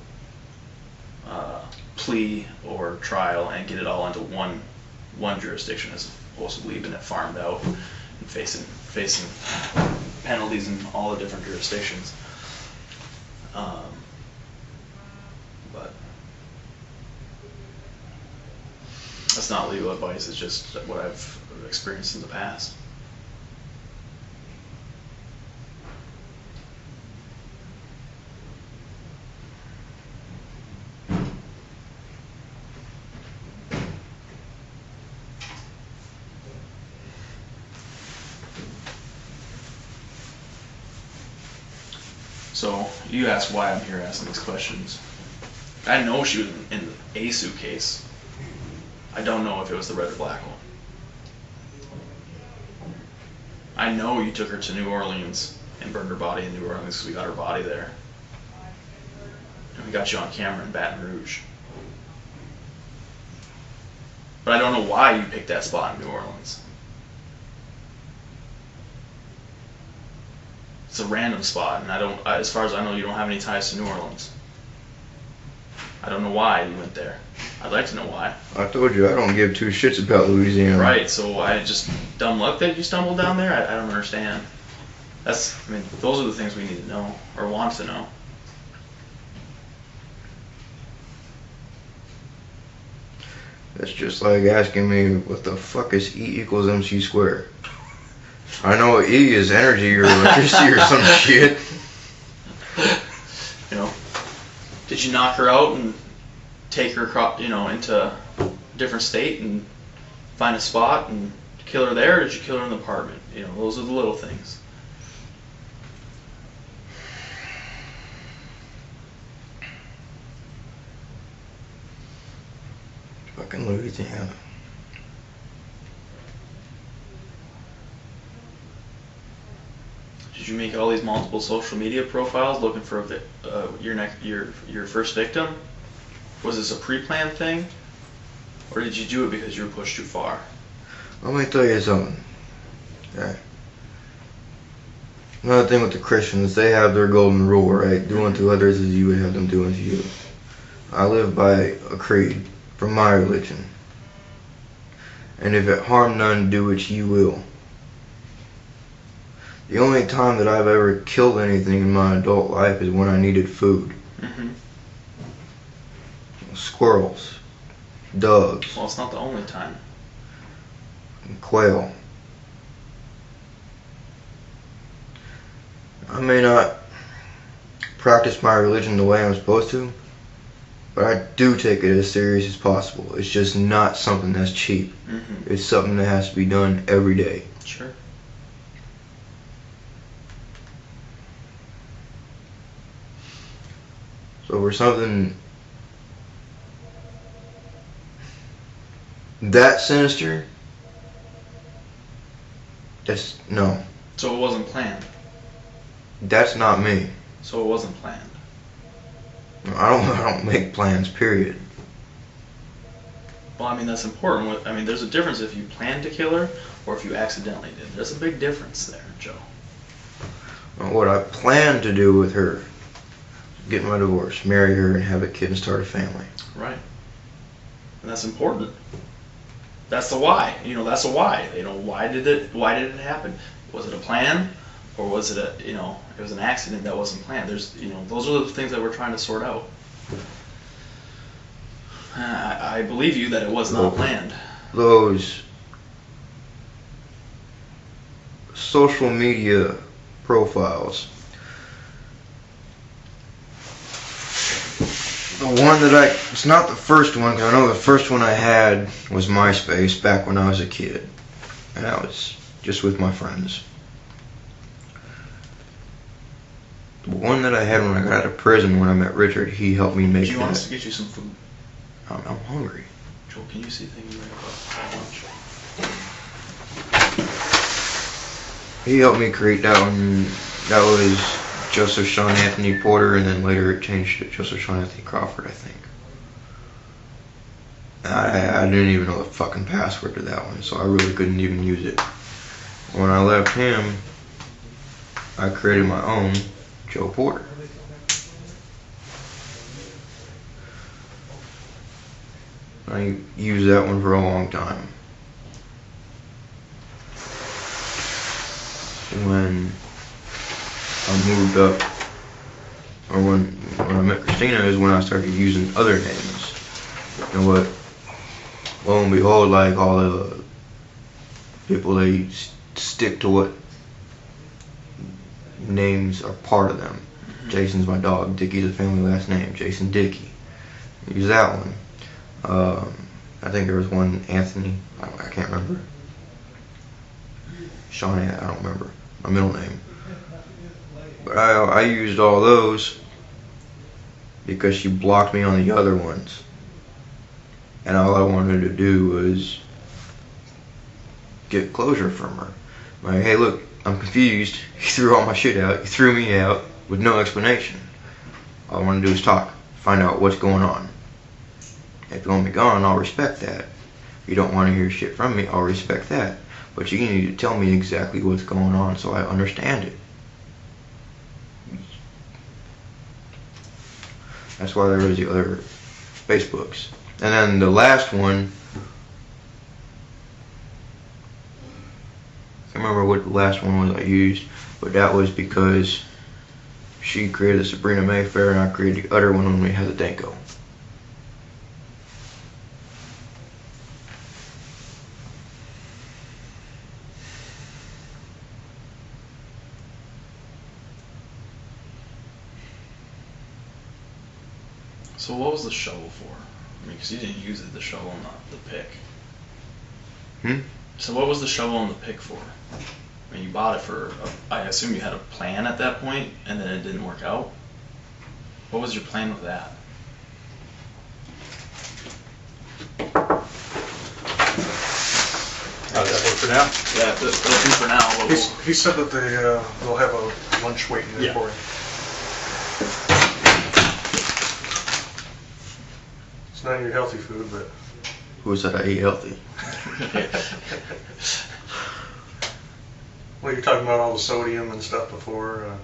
plea or trial and get it all into one jurisdiction, as opposed to leaving it farmed out and facing penalties in all the different jurisdictions. But that's not legal advice, it's just what I've experienced in the past. So you asked why I'm here asking these questions. I know she was in a suitcase. I don't know if it was the red or black one. I know you took her to New Orleans and burned her body in New Orleans because we got her body there. And we got you on camera in Baton Rouge. But I don't know why you picked that spot in New Orleans. It's a random spot, and as far as I know, you don't have any ties to New Orleans. I don't know why you went there. I'd like to know why.
I told you I don't give 2 shits about Louisiana.
Right, so I just, dumb luck that you stumbled down there? I don't understand. Those are the things we need to know, or want to know.
That's just like asking me what the fuck is E equals MC squared. I know E is energy or electricity or some shit.
You know, did you knock her out and take her, into a different state and find a spot and kill her there, or did you kill her in the apartment? Those are the little things.
Fucking Louisiana.
Did you make all these multiple social media profiles looking for your first victim? Was this a pre-planned thing, or did you do it because you were pushed too far?
Let me tell you something. Okay. Another thing with the Christians, they have their golden rule, right? Do unto others as you would have them do unto you. I live by a creed from my religion. And if it harm none, do which you will. The only time that I've ever killed anything in my adult life is when I needed food.
Mm-hmm.
Squirrels, doves,
Well, it's not the only time.
quail. I may not practice my religion the way I'm supposed to, but I do take it as serious as possible. It's just not something that's cheap.
Mm-hmm.
It's something that has to be done every day.
Sure.
So for something that sinister, no.
So it wasn't planned.
That's not me.
So it wasn't planned.
I don't make plans, period.
Well, that's important. There's a difference if you planned to kill her or if you accidentally did. There's a big difference there, Joe.
What I plan to do with her, get my divorce, marry her, and have a kid and start a family.
Right. And that's important. That's the why. That's a why. Why did it happen? Was it a plan? Or was it it was an accident that wasn't planned? Those are the things that we're trying to sort out. I believe you that it was not planned.
Those social media profiles. The one that it's not the first one, because I know the first one I had was MySpace back when I was a kid. And that was just with my friends. The one that I had when I got out of prison, when I met Richard, he helped me make
Do you want us
that.
to get you some food?
I'm hungry.
Joel, can you see things right about lunch?
He helped me create that one. That was Joseph Sean Anthony Porter, and then later it changed to Joseph Sean Anthony Crawford, I think. I didn't even know the fucking password to that one, so I really couldn't even use it. When I left him, I created my own, Joe Porter. I used that one for a long time. When I moved up, or when I met Cristina, is when I started using other names. And what, lo and behold, like all the people, they stick to what names are part of them. Jason's my dog, Dickie's a family last name, Jason Dickey. Use that one. I think there was one, Anthony, I can't remember. Sean, I don't remember my middle name. But I used all those because she blocked me on the other ones. And all I wanted to do was get closure from her. Like, hey, look, I'm confused. You threw all my shit out. You threw me out with no explanation. All I want to do is talk, find out what's going on. If you want me gone, I'll respect that. If you don't want to hear shit from me, I'll respect that. But you need to tell me exactly what's going on so I understand it. That's why there was the other Facebooks. And then the last one, I can't remember what the last one was I used, but that was because she created the Sabrina Mayfair and I created the other one when we had the Danko.
So what was the shovel for? I mean, because you didn't use it, the shovel, not the pick. So what was the shovel and the pick for? I mean, you bought it for, I assume you had a plan at that point, and then it didn't work out? What was your plan with that?
How's that work for now?
Yeah, that'll do for now. But
He said that they'll have a lunch waiting there
Yeah.
for him. It's not your healthy food, but
Who said I eat healthy?
well, you're talking about all the sodium and stuff before.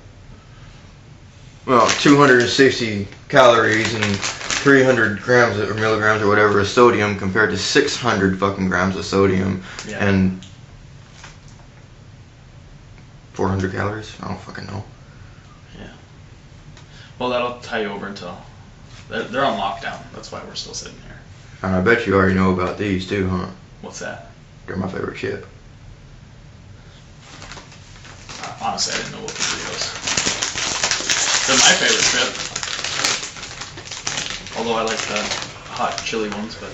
Well, 260 calories and 300 grams or milligrams or whatever of sodium compared to 600 fucking grams of sodium
Yeah.
and 400 calories. I don't fucking know.
Well, that'll tie you over until they're on lockdown. That's why we're still sitting here.
And I bet you already know about these too, huh?
What's that?
They're my favorite chip.
Honestly, I didn't know what the Doritos. They're my favorite chip. Although I like the hot chili ones, but.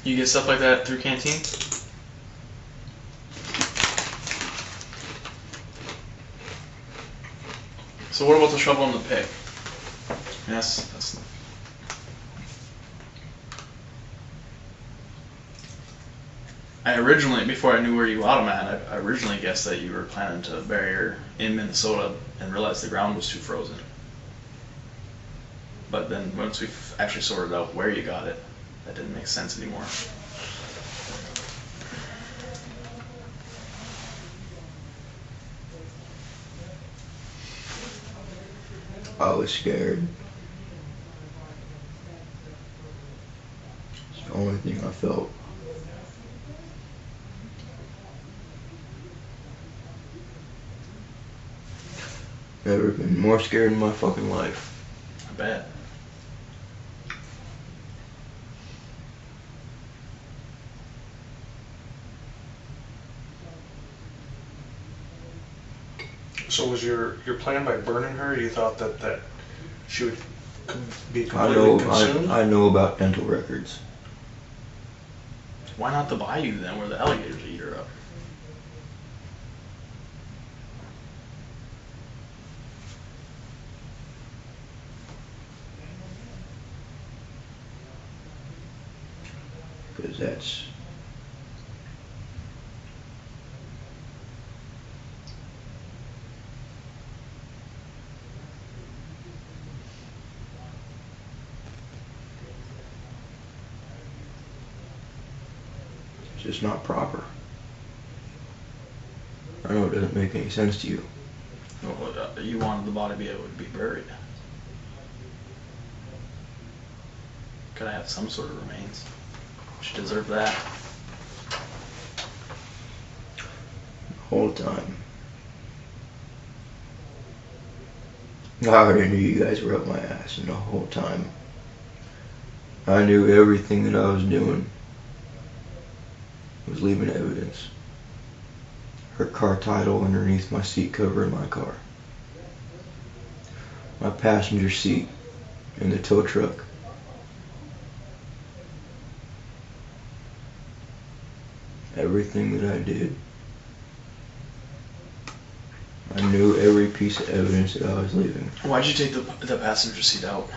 You get stuff like that through Canteen? So what about the shovel and the pick? That's. I originally, before I knew where you got them at, I originally guessed that you were planning to bury her in Minnesota and realized the ground was too frozen. But then once we actually sorted out where you got it, that didn't make sense anymore.
I was scared. It's the only thing I felt. Never been more scared in my fucking life.
I bet.
So was your plan by burning her? You thought that she would be
I
completely consumed?
I know about dental records.
Why not the bayou then, where the alligators eat her up?
Because that's... it's just not proper. I know it doesn't make any sense to you.
Well, you wanted the body to be able to be buried. Could I have some sort of remains? She deserved that.
The whole time. I already knew you guys were up my ass, and the whole time I knew everything that I was doing was leaving evidence. Her car title underneath my seat cover in my car. My passenger seat in the tow truck. Everything that I did. I knew every piece of evidence that I was leaving.
Why'd you take the passenger seat out?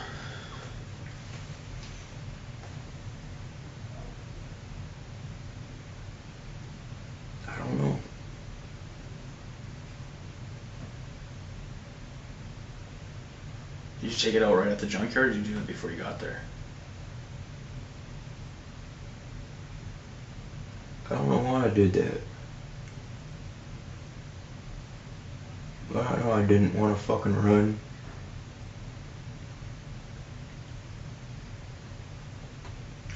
I don't know.
Did you take it out right at the junkyard, or did you do it before you got there?
I don't know why I did that. But I know I didn't want to fucking run.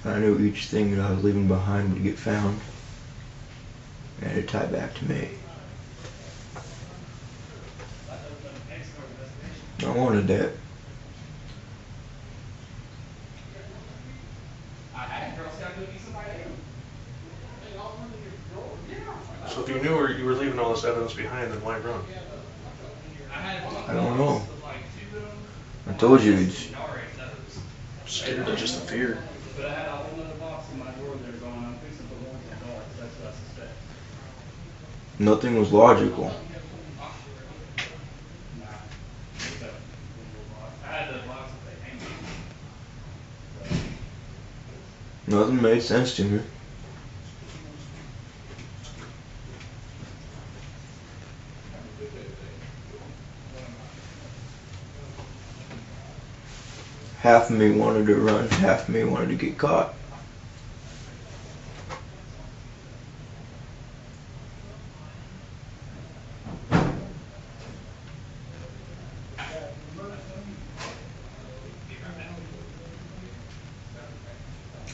I knew each thing that I was leaving behind would get found. And it'd tie back to me. I wanted that.
So if you knew you were leaving all this evidence behind, then why run?
I don't know. I told you it's
Scared of just a fear.
But I had a whole other box in my drawer there going, I'm fixing to put holes in the dogs, that's what I suspect.
nothing was logical.
Nah, it's a little box. I had the box that they hang on.
Nothing made sense to me. Half of me wanted to run, half of me wanted to get caught.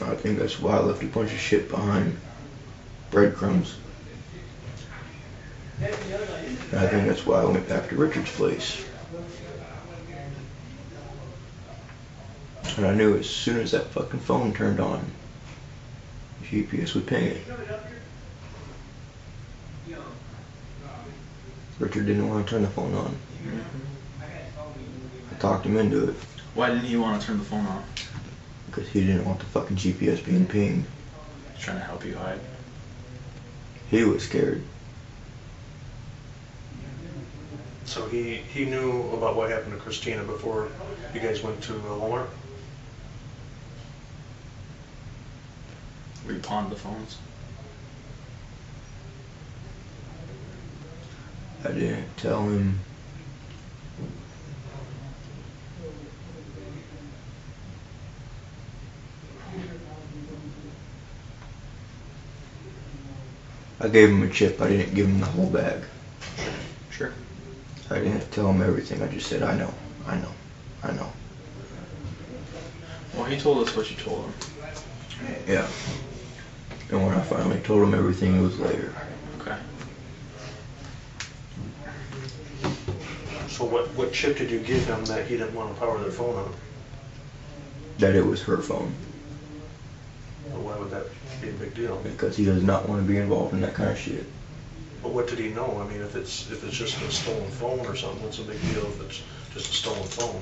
I think that's why I left a bunch of shit behind. Breadcrumbs. And I think that's why I went back to Richard's place. And I knew as soon as that fucking phone turned on, GPS would ping it. Richard didn't want to turn the phone on. I talked him into it.
Why didn't he want to turn the phone on?
Because he didn't want the fucking GPS being pinged.
He's trying to help you hide.
He was scared.
So he knew about what happened to Cristina before you guys went to Walmart?
Where you pawned the phones.
I didn't tell him. I gave him a chip, I didn't give him the whole bag.
Sure.
I didn't tell him everything, I just said, I know.
Well, he told us what you told him.
Yeah. And when I finally told him everything, it was later.
Okay.
So what chip did you give him that he didn't want to power their phone on?
That it was her phone.
Well, why would that be a big deal?
Because he does not want to be involved in that kind of shit.
But what did he know? I mean, if it's just a stolen phone or something, what's a big deal if it's just a stolen phone?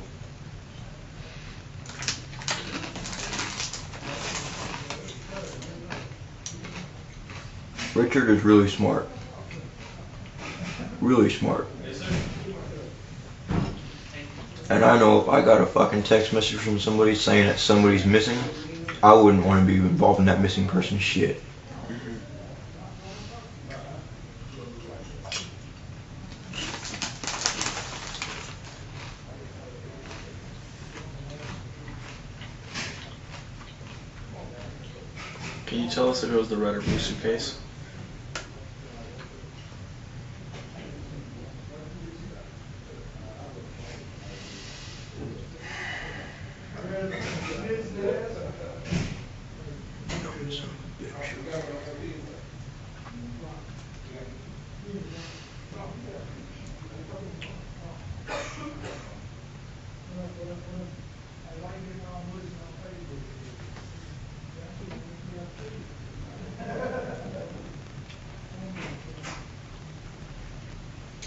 Richard is really smart. Really smart. And I know if I got a fucking text message from somebody saying that somebody's missing, I wouldn't want to be involved in that missing person shit.
Can you tell us if it was the red or blue suitcase?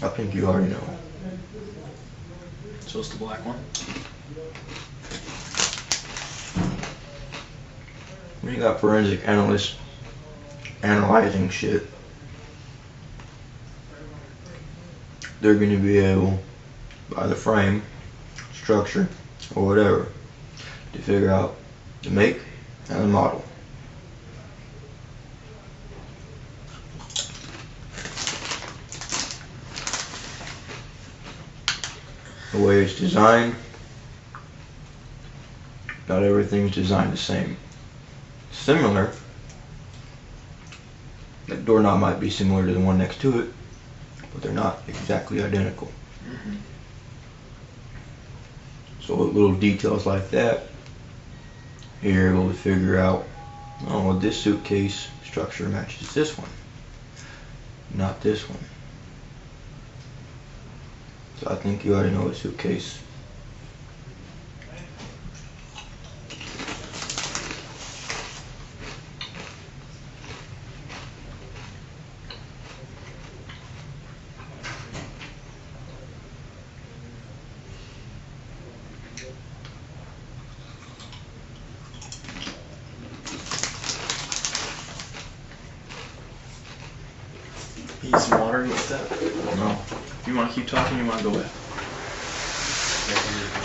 I think you already know.
So it's the black one?
When you got forensic analysts analyzing shit, they're going to be able, by the frame, structure, or whatever, to figure out the make and the model. The way it's designed, not everything's designed the same. Similar, that doorknob might be similar to the one next to it, but they're not exactly identical.
Mm-hmm.
So with little details like that, you're able to figure out, oh, well, this suitcase structure matches this one, not this one. So I think you already know the suitcase.
not argue with that.
No.
You want to keep talking, you want to go back?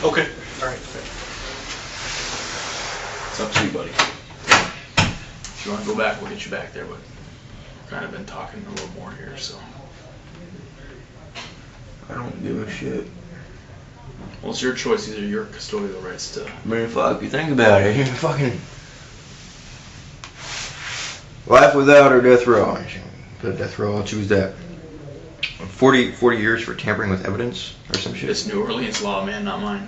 Okay. Alright. It's up to you, buddy. If you want to go back, we'll get you back there, but we've kind of been talking a little more here, so.
I don't give a shit.
Well, it's your choice. These are your custodial rights to.
I mean, fuck, you think about it. You fucking. Life without or death row. I should put death row, I'll choose that. 40 years for tampering with evidence or some shit.
It's New Orleans law, man, not mine.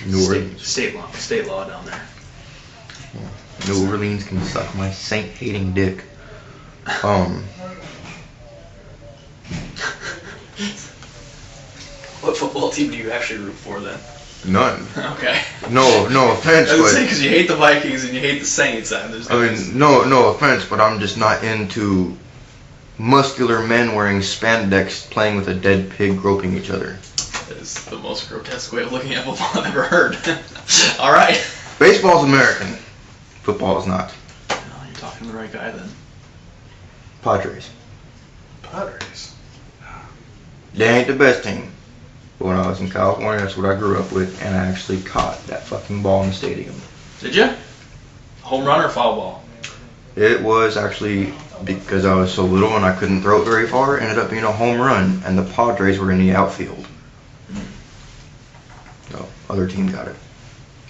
New Orleans.
State law down there.
New Orleans can suck my saint-hating dick.
What football team do you actually root for then?
None.
Okay.
No offense,
I was
but
saying because you hate the Vikings and you hate the Saints.
no offense, but I'm just not into muscular men wearing spandex playing with a dead pig groping each other.
That is the most grotesque way of looking at football I've ever heard. All right.
Baseball's American. Football is not.
Well, you're talking to the right guy then.
Padres.
Padres.
They ain't the best team. But when I was in California, that's what I grew up with, and I actually caught that fucking ball in the stadium.
Did you? Home run or foul ball?
It was actually, because I was so little and I couldn't throw it very far, it ended up being a home run, and the Padres were in the outfield. So, other team got it.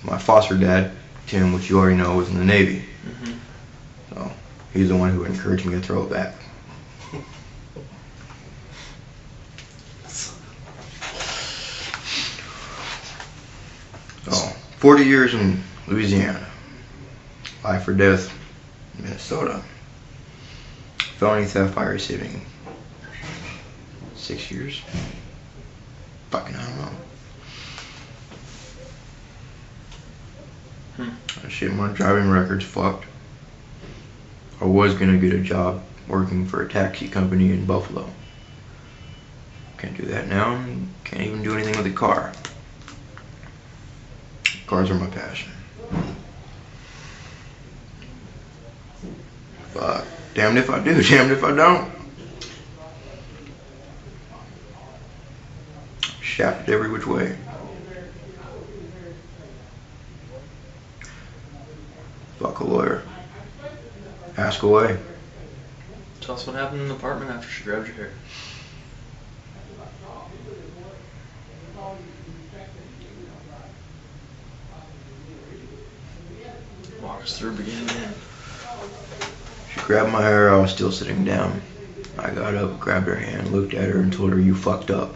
My foster dad, Tim, which you already know, was in the Navy.
Mm-hmm.
So, he's the one who encouraged me to throw it back. So, 40 years in Louisiana. Life or death, Minnesota. Felony theft by receiving. 6 years? Fucking, I don't know. Shit, my driving record's fucked. I was gonna get a job working for a taxi company in Buffalo. Can't do that now, and can't even do anything with a car. Cars are my passion. Fuck. Damned if I do, damned if I don't. Shafted every which way. Fuck a lawyer. Ask away.
Tell us what happened in the apartment after she grabbed your hair. Walk us through beginning to end.
She grabbed my hair, I was still sitting down. I got up, grabbed her hand, looked at her, and told her, "You fucked up."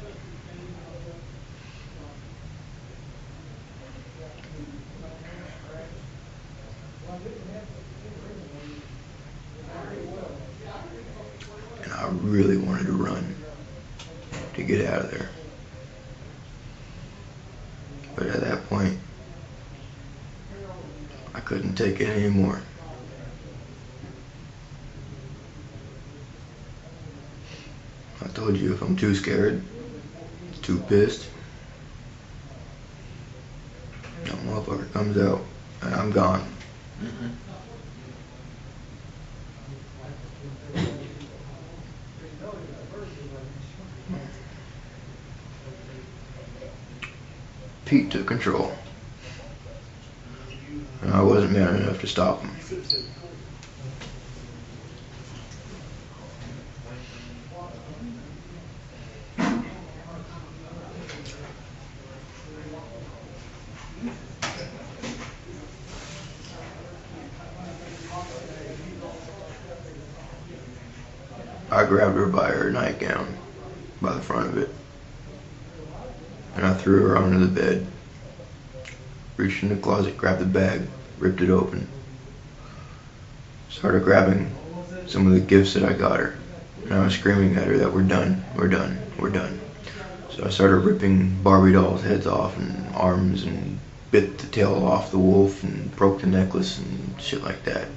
And I really wanted to run, to get out of there. But at that point, I couldn't take it anymore. I told you, if I'm too scared, too pissed, that motherfucker comes out and I'm gone.
Mm-hmm.
Pete took control, and I wasn't man enough to stop him. I grabbed her by her nightgown, by the front of it, and I threw her onto the bed. Reached in the closet, grabbed the bag, ripped it open. Started grabbing some of the gifts that I got her, and I was screaming at her that we're done, we're done, we're done. So I started ripping Barbie dolls' heads off and arms and bit the tail off the wolf and broke the necklace and shit like that.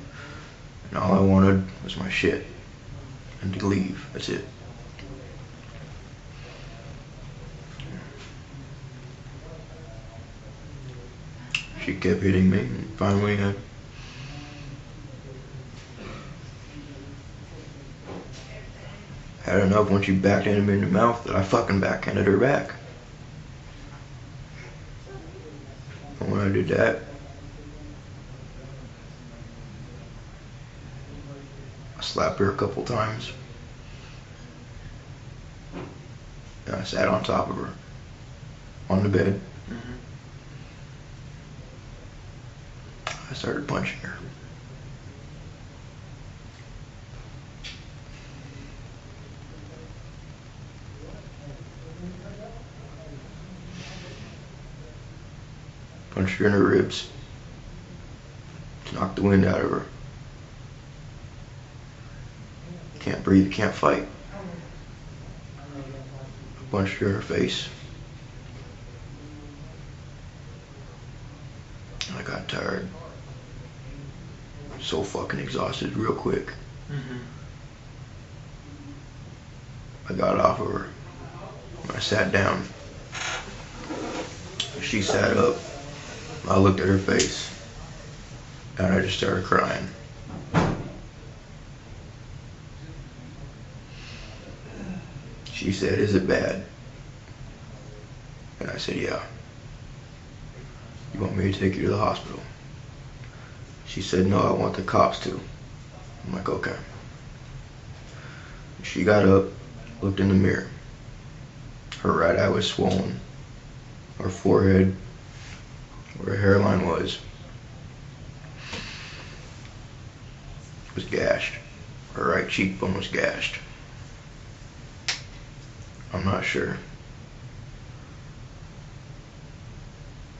And all I wanted was my shit. And to leave. That's it. She kept hitting me, and finally I Had enough when she backhanded me in the mouth that I fucking backhanded her back. And when I did that, I slapped her a couple times. And I sat on top of her, on the bed. I started punching her. Punched her in her ribs to knock the wind out of her. Can't breathe, can't fight. Punched her in her face. I got tired. So fucking exhausted real quick. I got off of her. I sat down. She sat up. I looked at her face. And I just started crying. She said, "Is it bad?" And I said, "Yeah. You want me to take you to the hospital?" She said, "No, I want the cops to." I'm like, "Okay." She got up, looked in the mirror. Her right eye was swollen. Her forehead, where her hairline was gashed. Her right cheekbone was gashed. I'm not sure.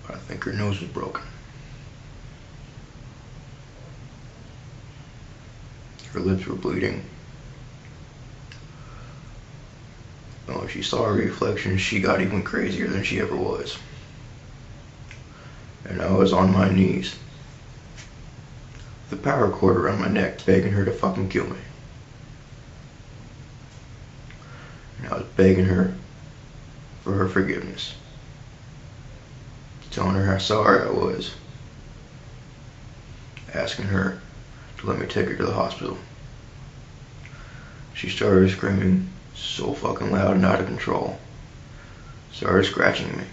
But I think her nose was broken. Her lips were bleeding. And when she saw her reflection, she got even crazier than she ever was. And I was on my knees, the power cord around my neck, begging her to fucking kill me. And I was begging her for her forgiveness, telling her how sorry I was, asking her to let me take her to the hospital. She started screaming so fucking loud and out of control, started scratching me,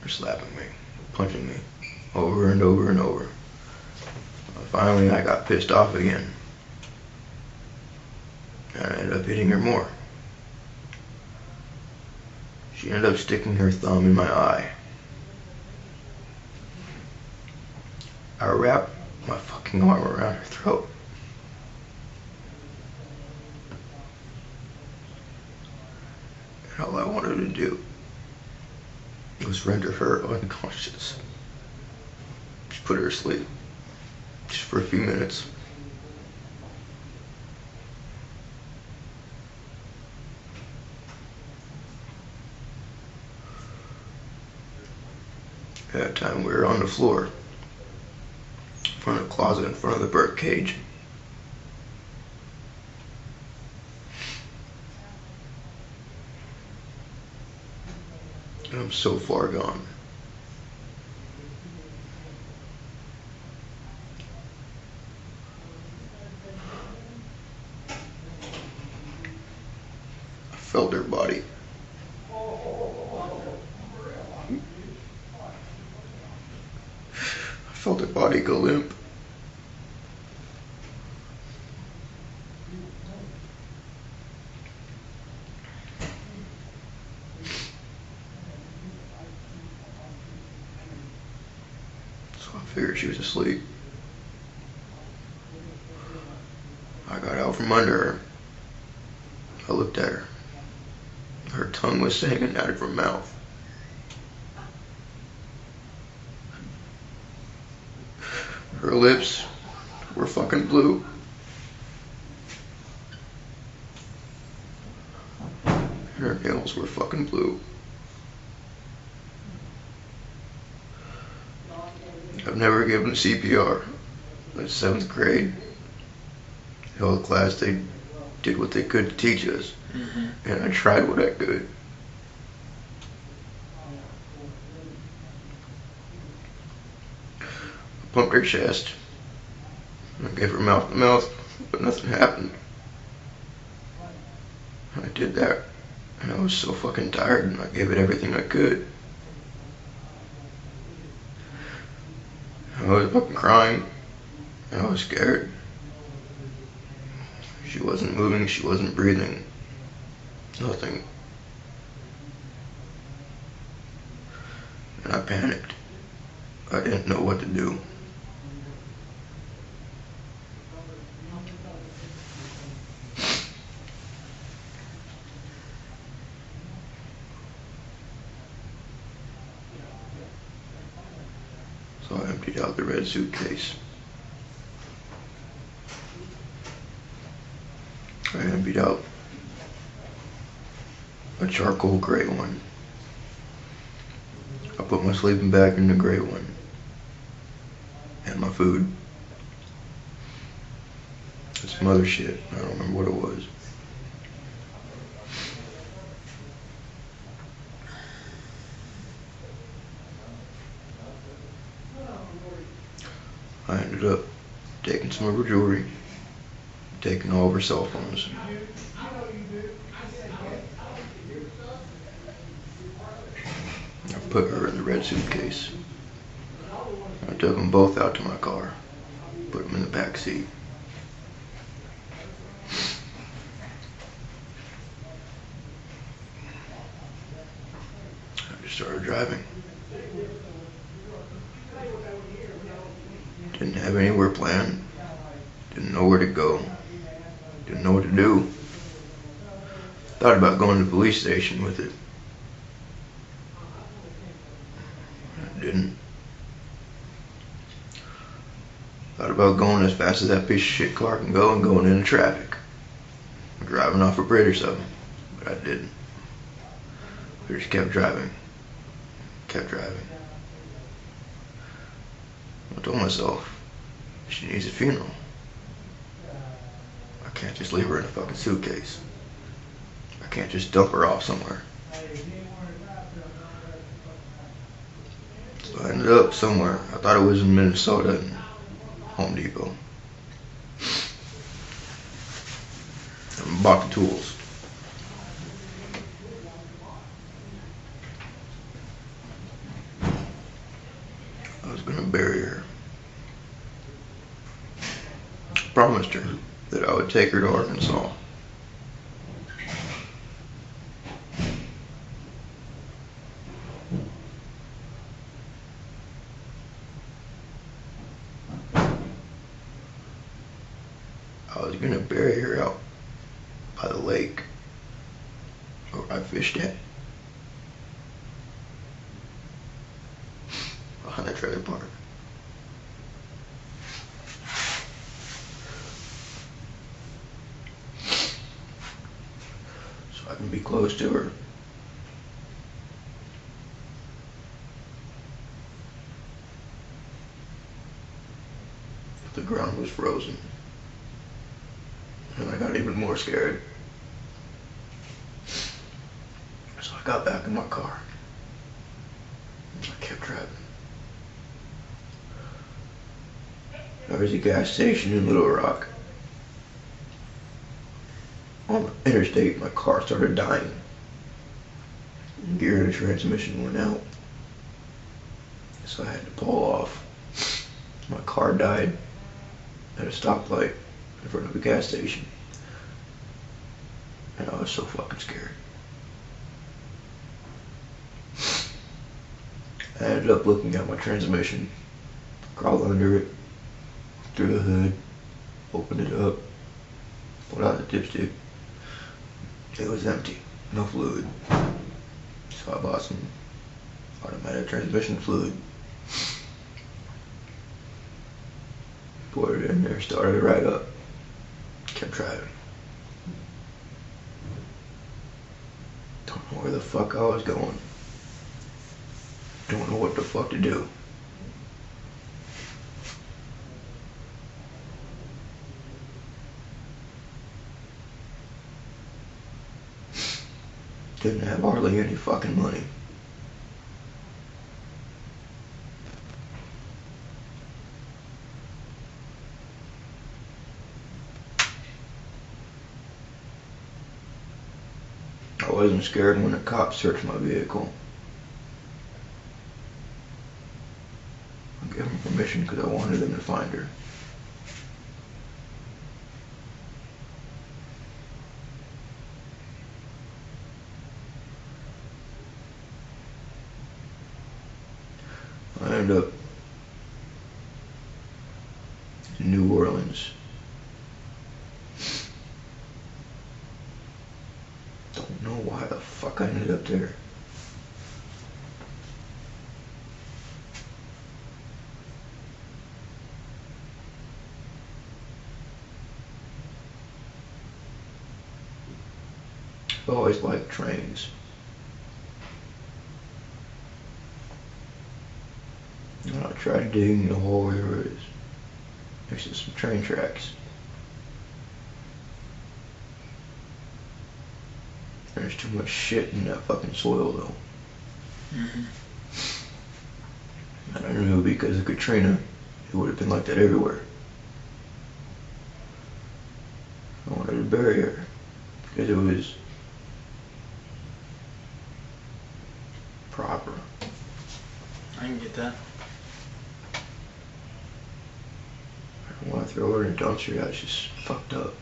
or slapping me, punching me, over and over and over. Finally, I got pissed off again, and I ended up hitting her more. She ended up sticking her thumb in my eye. I wrapped my fucking arm around her throat. And all I wanted to do was render her unconscious. Just put her to sleep. Just for a few minutes. At that time we were on the floor, in front of the closet, in front of the bird cage. And I'm so far gone. I felt her body. I felt her body go limp. So I figured she was asleep. I got out from under her. I looked at her. Her tongue was hanging out of her mouth. Her lips were fucking blue. And her nails were fucking blue. I've never given CPR. In 7th grade, held a class, they did what they could to teach us. And I tried what I could. I pumped her chest. I gave her mouth to mouth but nothing happened. I did that, and I was so fucking tired, and I gave it everything I could. I was fucking crying, and I was scared. She wasn't moving, she wasn't breathing. Nothing. And I panicked. I didn't know what to do. So I emptied out the red suitcase. I emptied out a charcoal gray one. I put my sleeping bag in the gray one. And my food. And some other shit. I don't remember what it was. I ended up taking some of her jewelry, taking all of her cell phones. I put her in the red suitcase. I took them both out to my car, put them in the back seat. I just started driving. Didn't have anywhere planned. Didn't know where to go. Didn't know what to do. Thought about going to the police station with it. I didn't. Thought about going as fast as that piece of shit car can go and going into traffic. Or driving off a bridge or something. But I didn't. I just kept driving. Kept driving. I told myself, she needs a funeral. I can't just leave her in a fucking suitcase. I can't just dump her off somewhere. So I ended up somewhere. I thought it was in Minnesota and Home Depot. I bought the tools. I was gonna bury her. Promised her that I would take her to Arkansas. I was gonna bury her out by the lake where I fished at. Behind the trailer park. So I can be close to her. The ground was frozen. And I got even more scared. So I got back in my car. I kept driving. There was a gas station in Little Rock. On the interstate, my car started dying. Gear and transmission went out. So I had to pull off. My car died at a stoplight in front of a gas station. And I was so fucking scared. I ended up looking at my transmission, crawled under it, through the hood, opened it up, pulled out the dipstick. It was empty, no fluid. So I bought some automatic transmission fluid. Poured it in there, started it right up. Kept driving. Don't know where the fuck I was going. Don't know what the fuck to do. Didn't have hardly any fucking money. wasn't scared when the cops searched my vehicle. I gave them permission because I wanted them to find her. I ended up in New Orleans. Don't know why the fuck I ended up there. I've always liked trains. And I tried digging the hole where there is. Next to some train tracks. There's too much shit in that fucking soil though.
Mm-hmm.
And I knew because of Katrina, it would have been like that everywhere. I wanted to bury her because it was proper.
I can get that.
I don't want to throw her in a dumpster. That's just fucked up.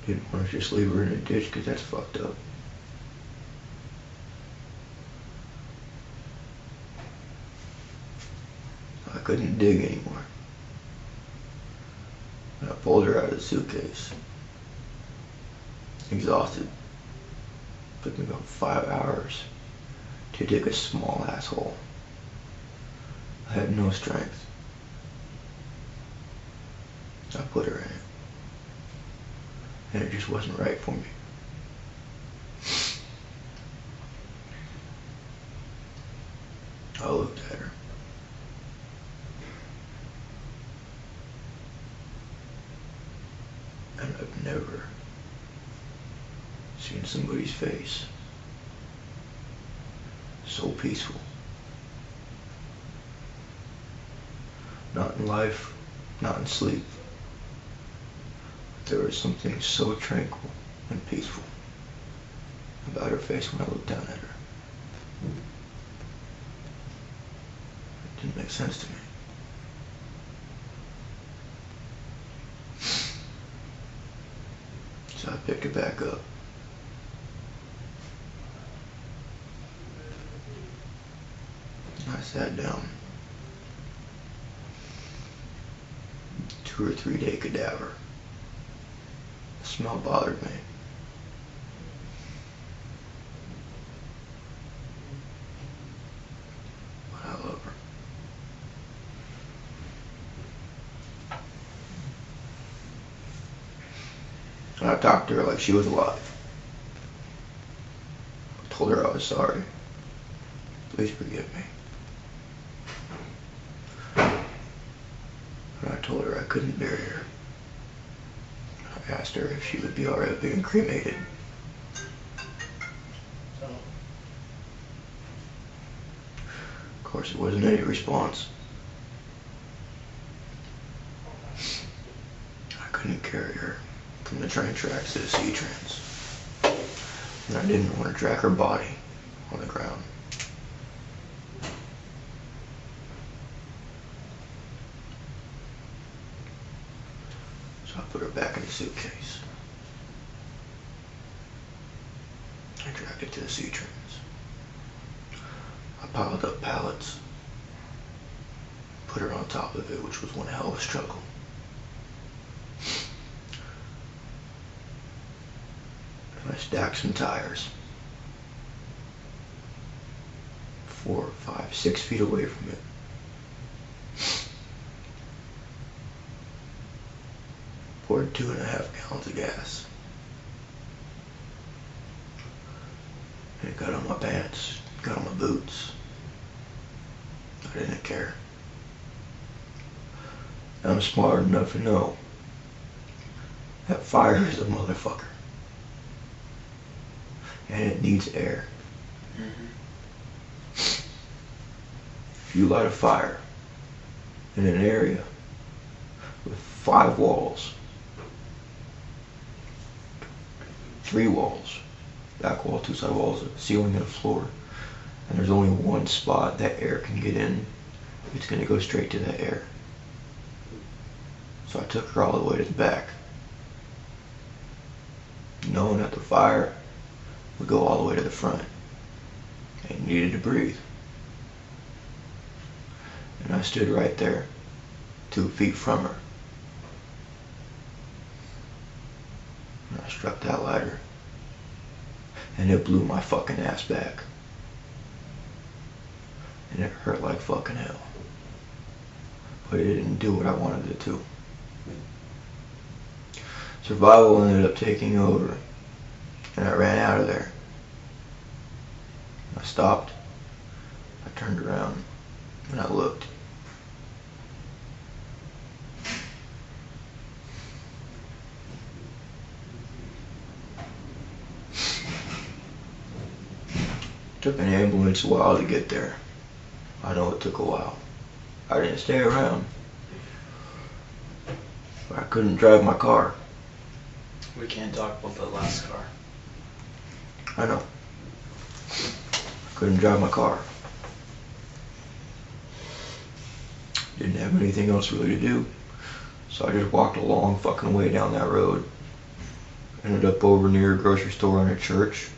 Didn't want to just leave her in a ditch because that's fucked up. I couldn't dig anymore. And I pulled her out of the suitcase. Exhausted. Took me about 5 hours to dig a small asshole. I had no strength. I put her in it. And it just wasn't right for me. I looked at her. And I've never seen somebody's face so peaceful. Not in life, not in sleep. There was something so tranquil and peaceful about her face when I looked down at her. It didn't make sense to me. So I picked her back up. I sat down. 2 or 3 day cadaver. The smell bothered me. But I love her. And I talked to her like she was alive. I told her I was sorry. Please forgive me. And I told her I couldn't bury her. I asked her if she would be alright being cremated. Of course, there wasn't any response. I couldn't carry her from the train tracks to the C-trains. And I didn't want to drag her body on the ground. So I put her back in the suitcase. I dragged it to the C-trains. I piled up pallets, put her on top of it, which was one hell of a struggle. And I stacked some tires 4, 5, 6 feet away from it. Poured 2.5 gallons of gas. And it got on my pants, got on my boots. I didn't care. I'm smart enough to know that fire is a motherfucker. And it needs air. If you light a fire in an area with 5 walls, 3 walls. Back wall, 2 side walls, a ceiling and a floor. And there's only one spot that air can get in. It's gonna go straight to that air. So I took her all the way to the back, knowing that the fire would go all the way to the front and needed to breathe. And I stood right there, 2 feet from her. And I struck that ladder, and it blew my fucking ass back. And it hurt like fucking hell. But it didn't do what I wanted it to. Survival ended up taking over, and I ran out of there. I stopped, I turned around, and I looked. Took an ambulance a while to get there. I know it took a while. I didn't stay around. But I couldn't drive my car.
We can't talk about the last car.
I know. Couldn't drive my car. Didn't have anything else really to do. So I just walked a long fucking way down that road. Ended up over near a grocery store and a church.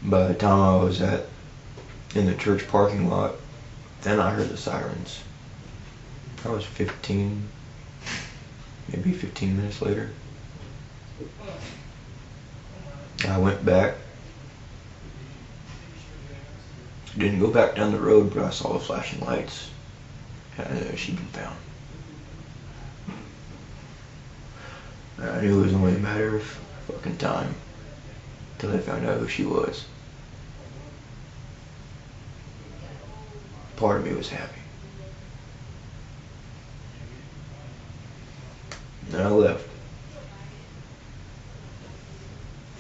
By the time I was in the church parking lot, then I heard the sirens. I was 15, maybe 15 minutes later. I went back. Didn't go back down the road, but I saw the flashing lights. And I knew she'd been found. And I knew it was only a matter of fucking time till they found out who she was. Part of me was happy. And I left.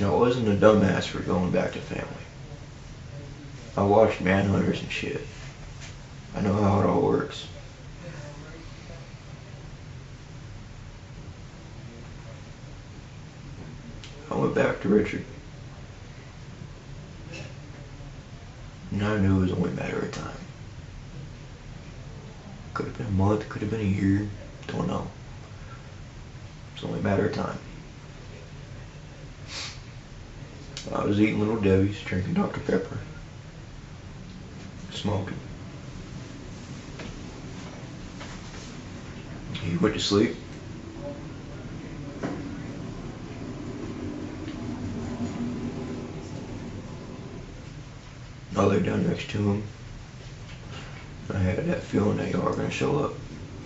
I wasn't a dumbass for going back to family. I watched Manhunters and shit. I know how it all works. I went back to Richard. And I knew it was only a matter of time. Could have been a month, could have been a year, don't know. It's only a matter of time. I was eating Little Debbie's, drinking Dr. Pepper, smoking. He went to sleep. I lay down next to him. I had that feeling that y'all were gonna show up,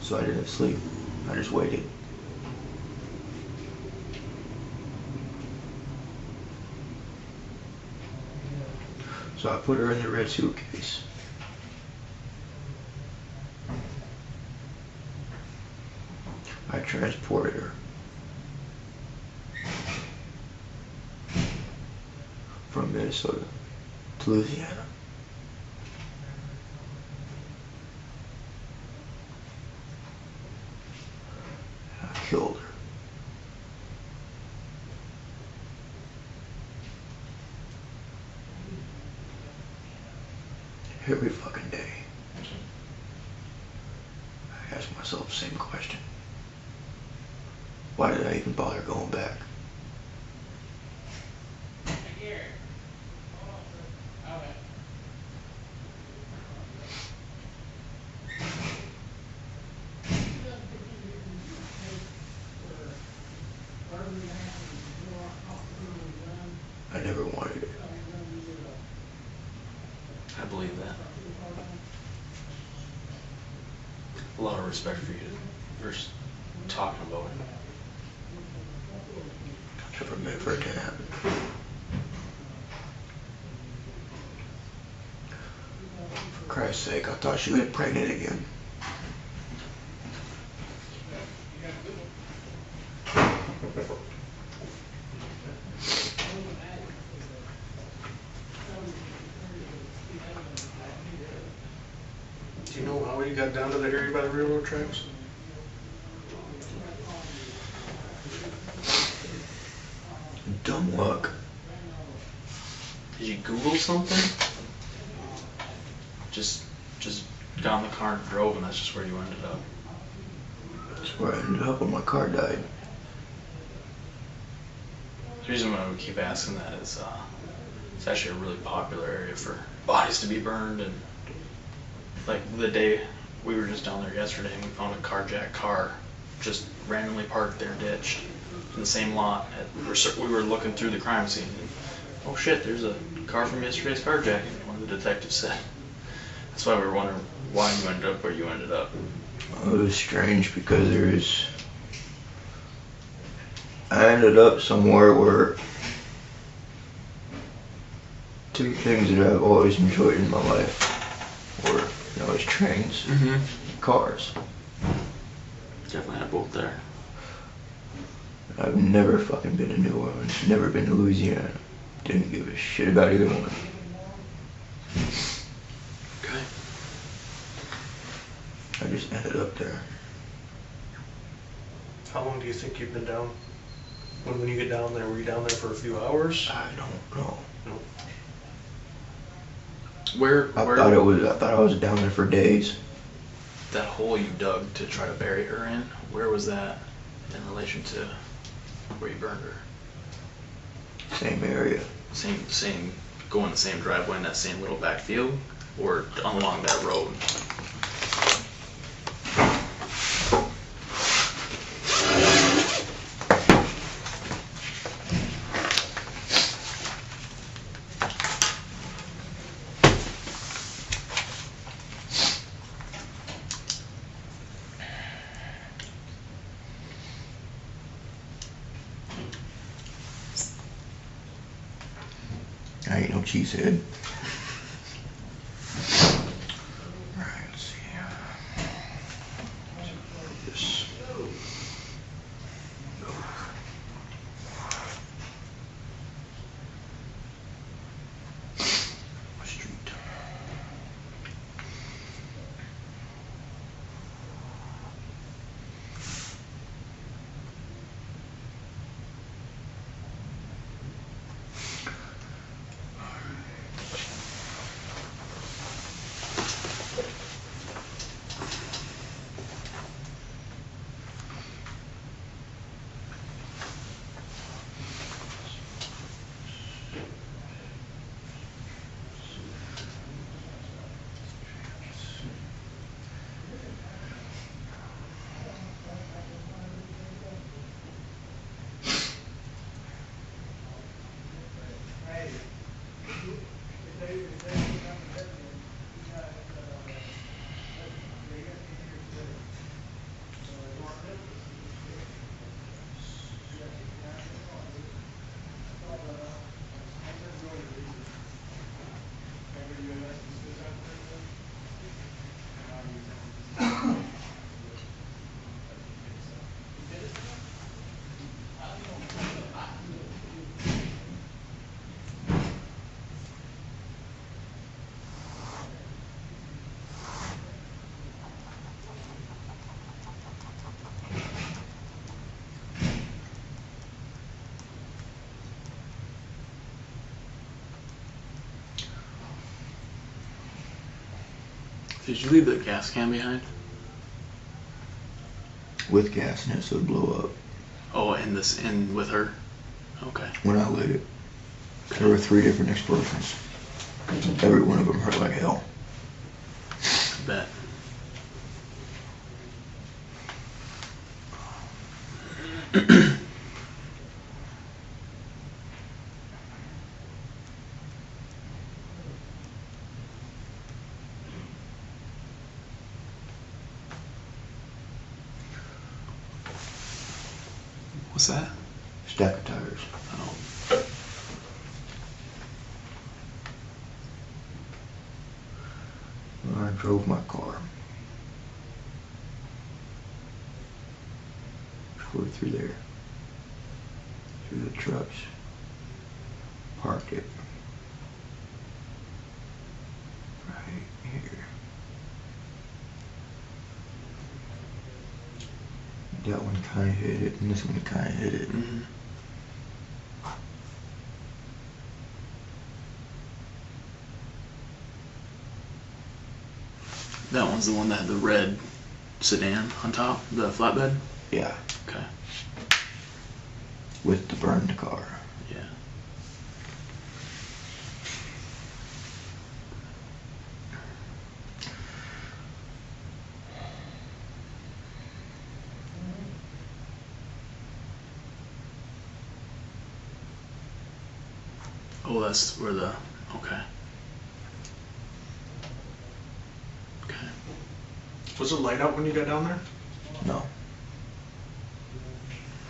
so I didn't sleep. I just waited. So I put her in the red suitcase. I transported her from Minnesota to Louisiana. I killed her. Every fucking day, I ask myself the same question. Why did I even bother going back? I never wanted it.
I believe that. A lot of respect for you for talking about it.
Never meant for it to happen. For Christ's sake, I thought she was pregnant again.
Do you know how you got down to the area by the railroad tracks?
Did you Google something? Just got in the car and drove, and that's just where you ended up.
That's where I ended up when my car died.
The reason why we keep asking that is it's actually a really popular area for bodies to be burned, and like the day we were just down there yesterday and we found a carjacked car just randomly parked there, ditched in the same lot. We were looking through the crime scene and, oh shit, there's a car from yesterday's carjacking, one of the detectives said. That's why we were wondering why you ended up where you ended up.
It was strange because I ended up somewhere where two things that I've always enjoyed in my life were, is trains, cars.
Definitely had both there.
I've never fucking been to New Orleans, never been to Louisiana. Didn't give a shit about either one.
Okay.
I just ended up there.
How long do you think you've been down? When you get down there, were you down there for a few hours?
I don't know.
No.
Where
I thought I was down there for days.
that hole you dug to try to bury her in, where was that in relation to where you burned her?
Same area.
Same, going the same driveway in that same little back field, or along that road?
I ain't no cheesehead. Alright, let's see. This. Street.
Did you leave the gas can behind?
With gas in it, so it'd blow up.
Oh, in with her? Okay.
When I lit it, there were 3 different explosions. Every one of them hurt like hell.
Bet. What's that?
Stack of tires.
Oh.
I drove my car. Drove through there. Through the trucks. Parked it. Right here. That one kind of hit it, and this one kind of hit it.
Mm-hmm. That one's the one that had the red sedan on top, the flatbed?
Yeah,
Okay.
with the burned car.
Yeah. Oh, that's where the, okay. Okay.
Was it light out when you got down there?
No.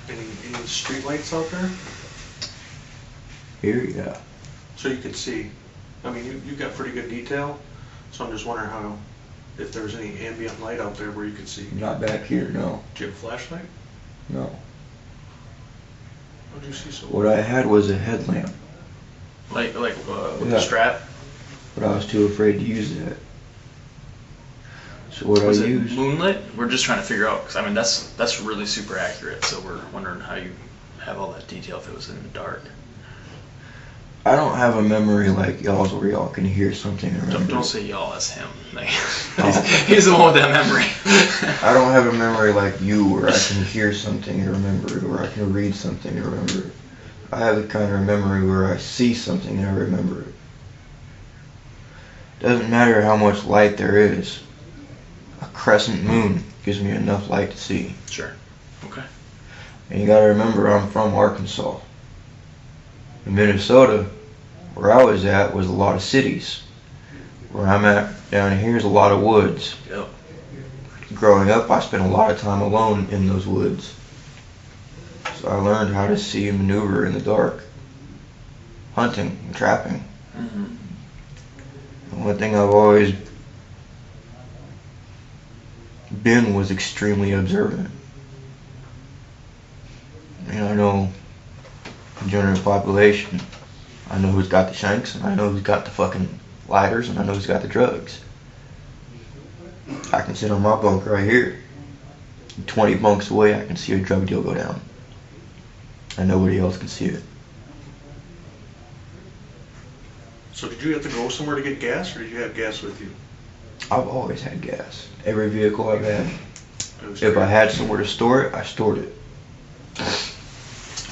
Any street lights out there?
Here, yeah.
So you could see. I mean, you got pretty good detail, so I'm just wondering how, if there's any ambient light out there where you could see.
Not back here, no.
Do you have a flashlight?
No.
How do you see so
What I had was a headlamp,
Like with
Yeah.
the strap?
but I was too afraid to use that. So what
Was
I
it
used,
moonlit? We're just trying to figure out, because I mean, that's really super accurate, so we're wondering how you have all that detail if it was in the dark.
I don't have a memory like y'all's where y'all can hear something and remember.
Don't say y'all, that's him. Like, he's the one with that memory.
I don't have a memory like you where I can hear something and remember it, or I can read something and remember it. I have the kind of memory where I see something and I remember it. Doesn't matter how much light there is. A crescent moon gives me enough light to see.
Sure. Okay.
And you gotta remember, I'm from Arkansas. In Minnesota, where I was at, was a lot of cities. Where I'm at down here is a lot of woods.
Yep.
Growing up, I spent a lot of time alone in those woods. So I learned how to see and maneuver in the dark. Hunting and trapping.
Mm-hmm.
The one thing I've always been was extremely observant. I know the general population. I know who's got the shanks, and I know who's got the fucking lighters, and I know who's got the drugs. I can sit on my bunk right here. 20 bunks away, I can see a drug deal go down. And nobody else can see it.
So did you have to go somewhere to get gas, or did you have gas with you?
I've always had gas. Every vehicle I've had.
It was
If I
great.
had somewhere to store it, I stored it.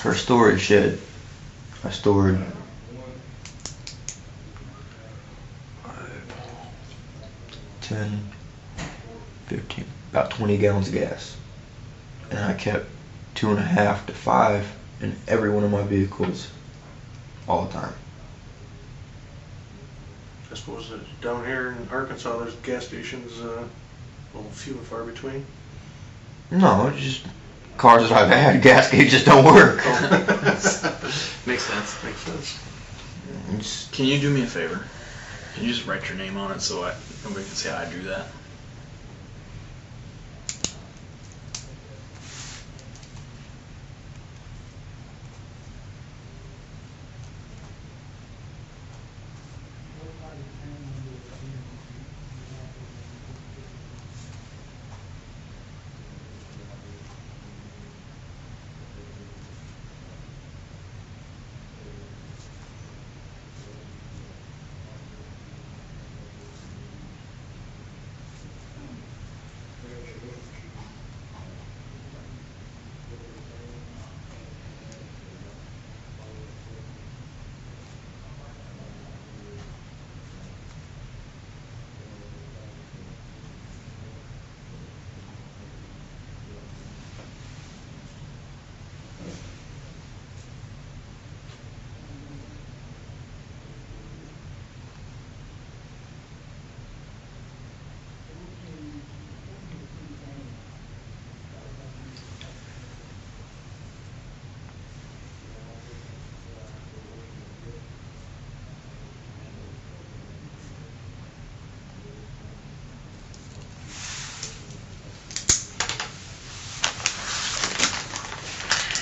For a storage shed, I stored 10, 15, about 20 gallons of gas. And I kept 2.5 to 5 in every one of my vehicles all the time.
I suppose that down here in Arkansas, there's gas stations, well, few and far between.
No, it's just cars that I've had, gas gauges don't work.
Makes sense.
Makes sense.
It's-
Can you do me a favor? Can you just write your name on it so nobody can say I drew that?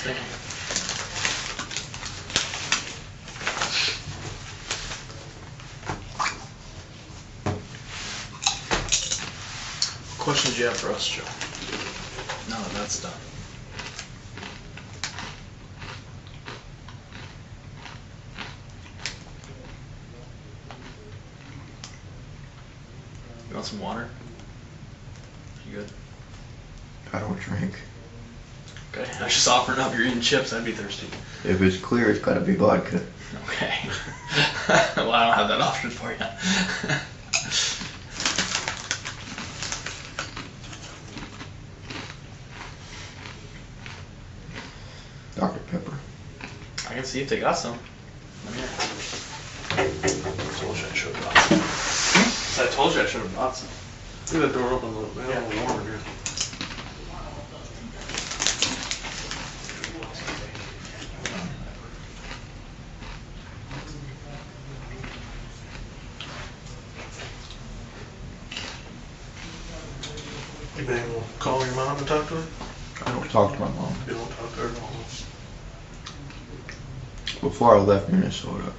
Thank you. What questions do you have for us, Joe? No, that's done. You want some water? You good?
I don't drink.
Okay. I was just offering up. You're eating chips. I'd be thirsty.
If it's clear, it's gotta be vodka.
Okay. Well, I don't have that option for you.
Dr. Pepper.
I can see if they got some. Let me hear.
I told you I should have brought some.
I told you I should have brought some.
Leave that door open a little bit. A little warm in here. You been able to call your mom and talk to her?
I don't talk to my mom.
You don't talk to her at all?
Before I left Minnesota,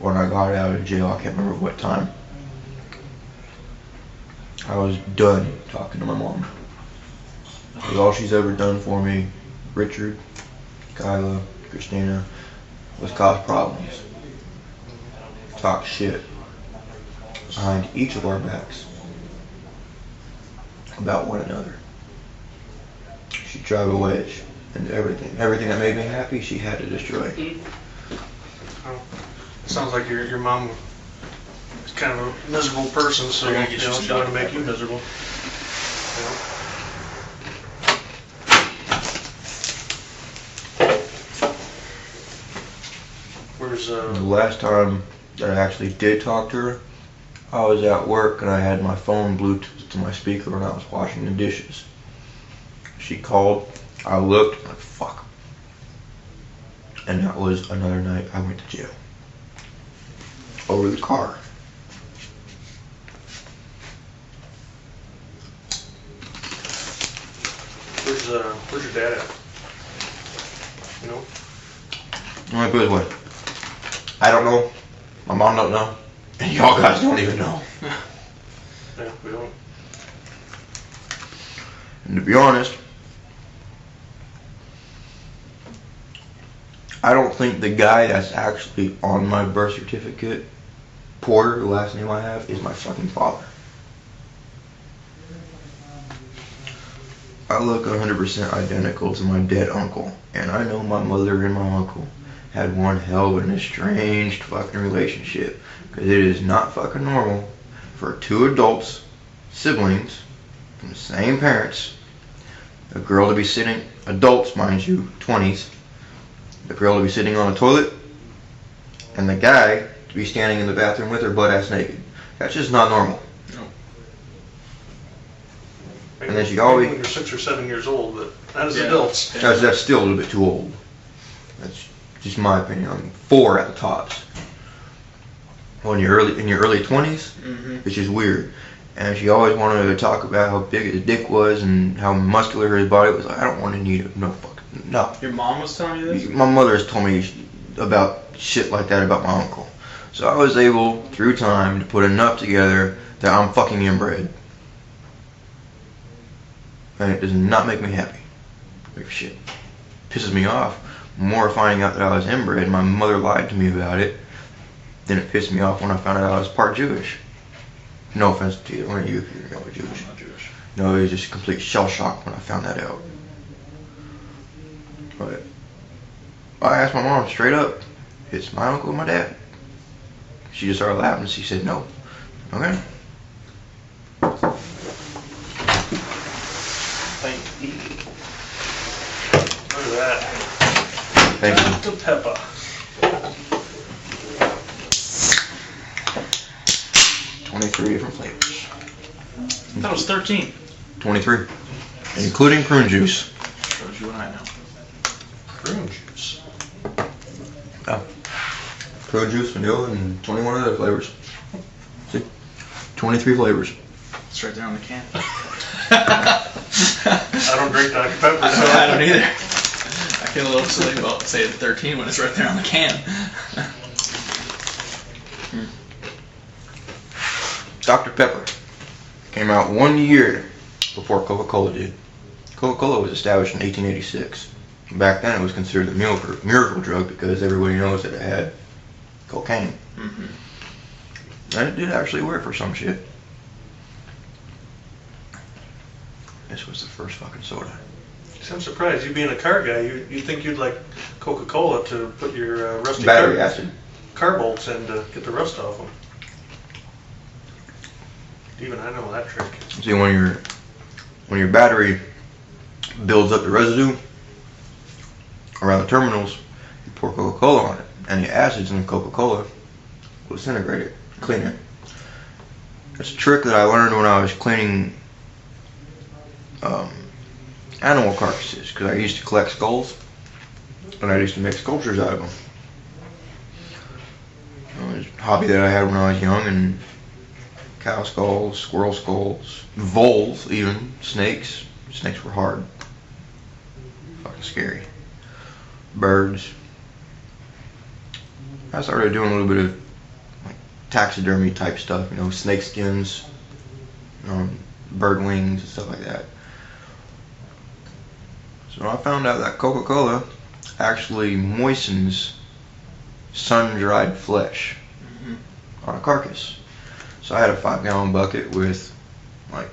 when I got out of jail, I can't remember what time, I was done talking to my mom. Because all she's ever done for me, Richard, Kyla, Cristina, was cause problems. Talk shit behind each of our backs about one another. She drive a wedge into everything. Everything that made me happy, she had to destroy.
Oh, sounds like your mom is kind of a miserable person, so
We're gonna get you some
she want to
Dr.
make you
Pepper.
miserable. Where's
The last time that I actually did talk to her, I was at work and I had my phone Bluetooth to my speaker when I was washing the dishes. She called, I looked, I'm like, fuck. And that was another night I went to jail. Over the car.
where's your dad at? You know?
Let me put it this way. I don't know, my mom don't know, and y'all guys don't even know.
Yeah, we don't.
And to be honest, I don't think the guy that's actually on my birth certificate, Porter, the last name I have, is my fucking father. I look 100% identical to my dead uncle, and I know my mother and my uncle had one hell of an estranged fucking relationship, because it is not fucking normal for two adults, siblings, from the same parents, a girl to be sitting, adults mind you, 20s, the girl to be sitting on a toilet, and the guy to be standing in the bathroom with her butt ass naked. That's just not normal.
Maybe,
And then she
maybe
always-
when you're 6 or 7 years old, but not as
Yeah.
adults.
That's still a little bit too old. That's just my opinion. I'm 4 at the tops. When you're in your early 20s, it's just weird. And she always wanted to talk about how big his dick was and how muscular his body was. I don't want to need it. No fucking no.
Your mom was telling you this?
My mother has told me about shit like that about my uncle. So I was able, through time, to put enough together that I'm fucking inbred. And it does not make me happy. Like shit. Pisses me off more finding out that I was inbred and my mother lied to me about it than it pissed me off when I found out I was part Jewish. No offense to either one of you if you're not Jewish.
I'm not Jewish.
No, it was just complete shell shock when I found that out. But I asked my mom straight up, it's my uncle and my dad. She just started laughing. She said no. Okay.
Thank you. Look at that.
Thank you.
Dr. Pepper.
23 different flavors.
That was 13.
23. Including prune juice.
Shows you what I know.
Prune juice.
Yeah. Prune juice, vanilla, and 21 other flavors. See? 23 flavors.
It's right there on the can.
I don't drink Dr. Pepper, so
I don't either. I feel a little silly about saying 13 when it's right there on the can.
Dr. Pepper came out 1 year before Coca-Cola did. Coca-Cola was established in 1886. Back then it was considered a miracle drug because everybody knows that it had cocaine. And it did actually work for some shit. This was the first fucking soda.
See, I'm surprised. You being a car guy, you'd think you'd like Coca-Cola to put your rusty
Battery acid.
car bolts in to get the rust off them. Even I know that trick.
See, when your battery builds up the residue around the terminals, you pour Coca-Cola on it, and the acids in the Coca-Cola will disintegrate it, clean it. It's a trick that I learned when I was cleaning animal carcasses, because I used to collect skulls, and I used to make sculptures out of them. It was a hobby that I had when I was young, and cow skulls, squirrel skulls, voles even, snakes. Snakes were hard. Fucking scary. Birds. I started doing a little bit of like taxidermy type stuff, snake skins, bird wings and stuff like that. So I found out that Coca-Cola actually moistens sun-dried flesh on a carcass. So I had a 5-gallon bucket with like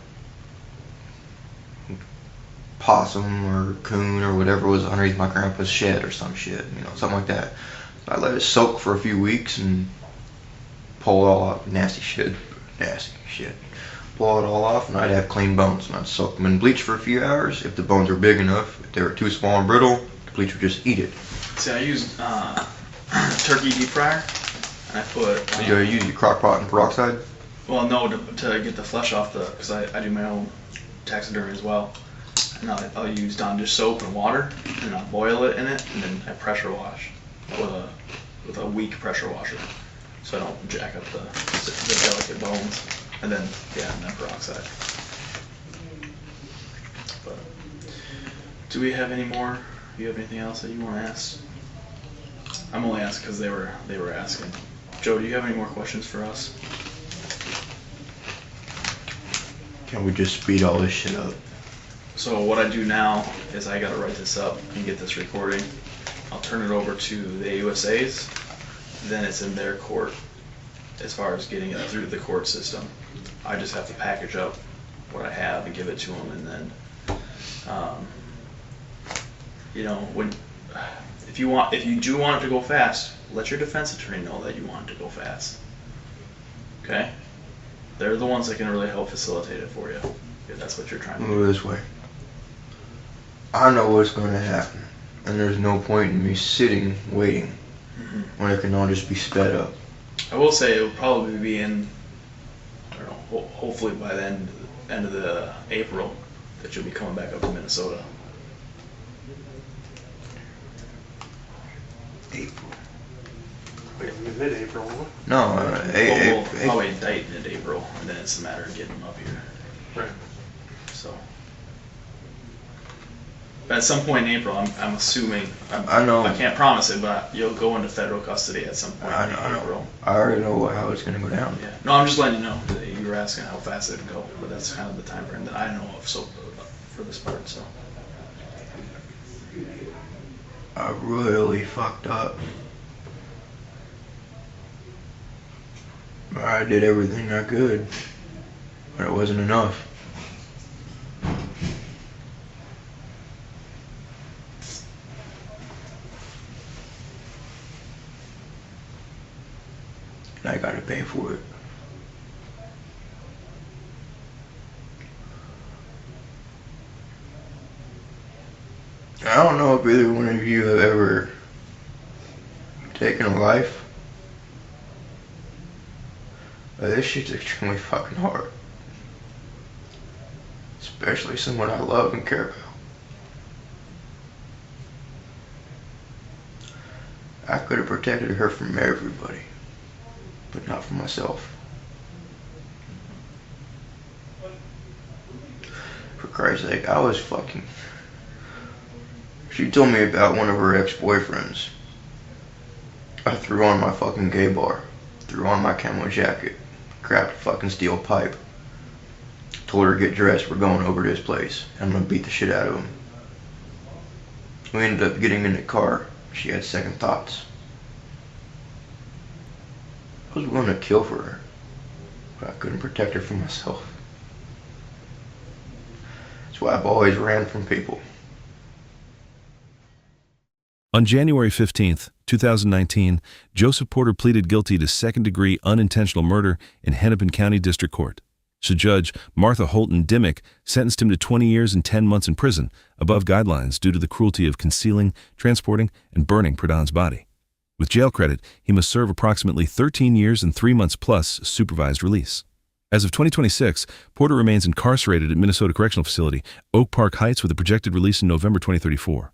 possum or coon or whatever was underneath my grandpa's shed or some shit, something like that. So I let it soak for a few weeks and pull it all off. Nasty shit. Pull it all off, and I'd have clean bones, and I'd soak them in bleach for a few hours. If the bones were big enough, if they were too small and brittle, the bleach would just eat it.
See, I used turkey deep fryer, and I put.
So you use your crock pot and peroxide?
Well, no, to get the flesh off because I do my own taxidermy as well. And I'll use just soap and water, and I'll boil it in it, and then I pressure wash with a weak pressure washer, so I don't jack up the delicate bones. And then peroxide. But do we have any more? Do you have anything else that you want to ask? I'm only asking because they were asking. Joe, do you have any more questions for us?
Can we just speed all this shit up?
So what I do now is I gotta write this up and get this recording. I'll turn it over to the AUSAs. Then it's in their court as far as getting it through the court system. I just have to package up what I have and give it to them, and then, if you do want it to go fast, let your defense attorney know that you want it to go fast. Okay? They're the ones that can really help facilitate it for you, if that's what you're trying to do.
Move this way. I know what's going to happen, and there's no point in me sitting waiting when it can all just be sped up.
I will say it will probably be in, I don't know, hopefully by the end of the April that you'll be coming back up to Minnesota.
April.
Wait, mid-April, won't it?
No,
We'll probably indict in April, and then it's a matter of getting them up here.
Right.
So, but at some point in April, I'm assuming.
I know.
I can't promise it, but you'll go into federal custody at some point in April.
I already know how it's going to go down.
Yeah. No, I'm just letting you know. You were asking how fast it would go, but that's kind of the time frame that I know of. So, for this part, so.
I really fucked up. I did everything I could, but it wasn't enough. And I gotta pay for it. I don't know if either one of you have ever taken a life. But this shit's extremely fucking hard. Especially someone I love and care about. I could have protected her from everybody, but not from myself. For Christ's sake, I was fucking... She told me about one of her ex-boyfriends. I threw on my fucking gay bar, threw on my camo jacket, grabbed a fucking steel pipe, told her to get dressed, we're going over to his place, I'm gonna beat the shit out of him. We ended up getting in the car. She had second thoughts. I was willing to kill for her, but I couldn't protect her from myself. That's why I've always ran from people.
On January 15th, 2019, Joseph Porter pleaded guilty to second-degree unintentional murder in Hennepin County District Court. So Judge Martha Holton Dimmick sentenced him to 20 years and 10 months in prison, above guidelines due to the cruelty of concealing, transporting, and burning Prodan's body. With jail credit, he must serve approximately 13 years and 3 months plus supervised release. As of 2026, Porter remains incarcerated at Minnesota Correctional Facility, Oak Park Heights, with a projected release in November 2034.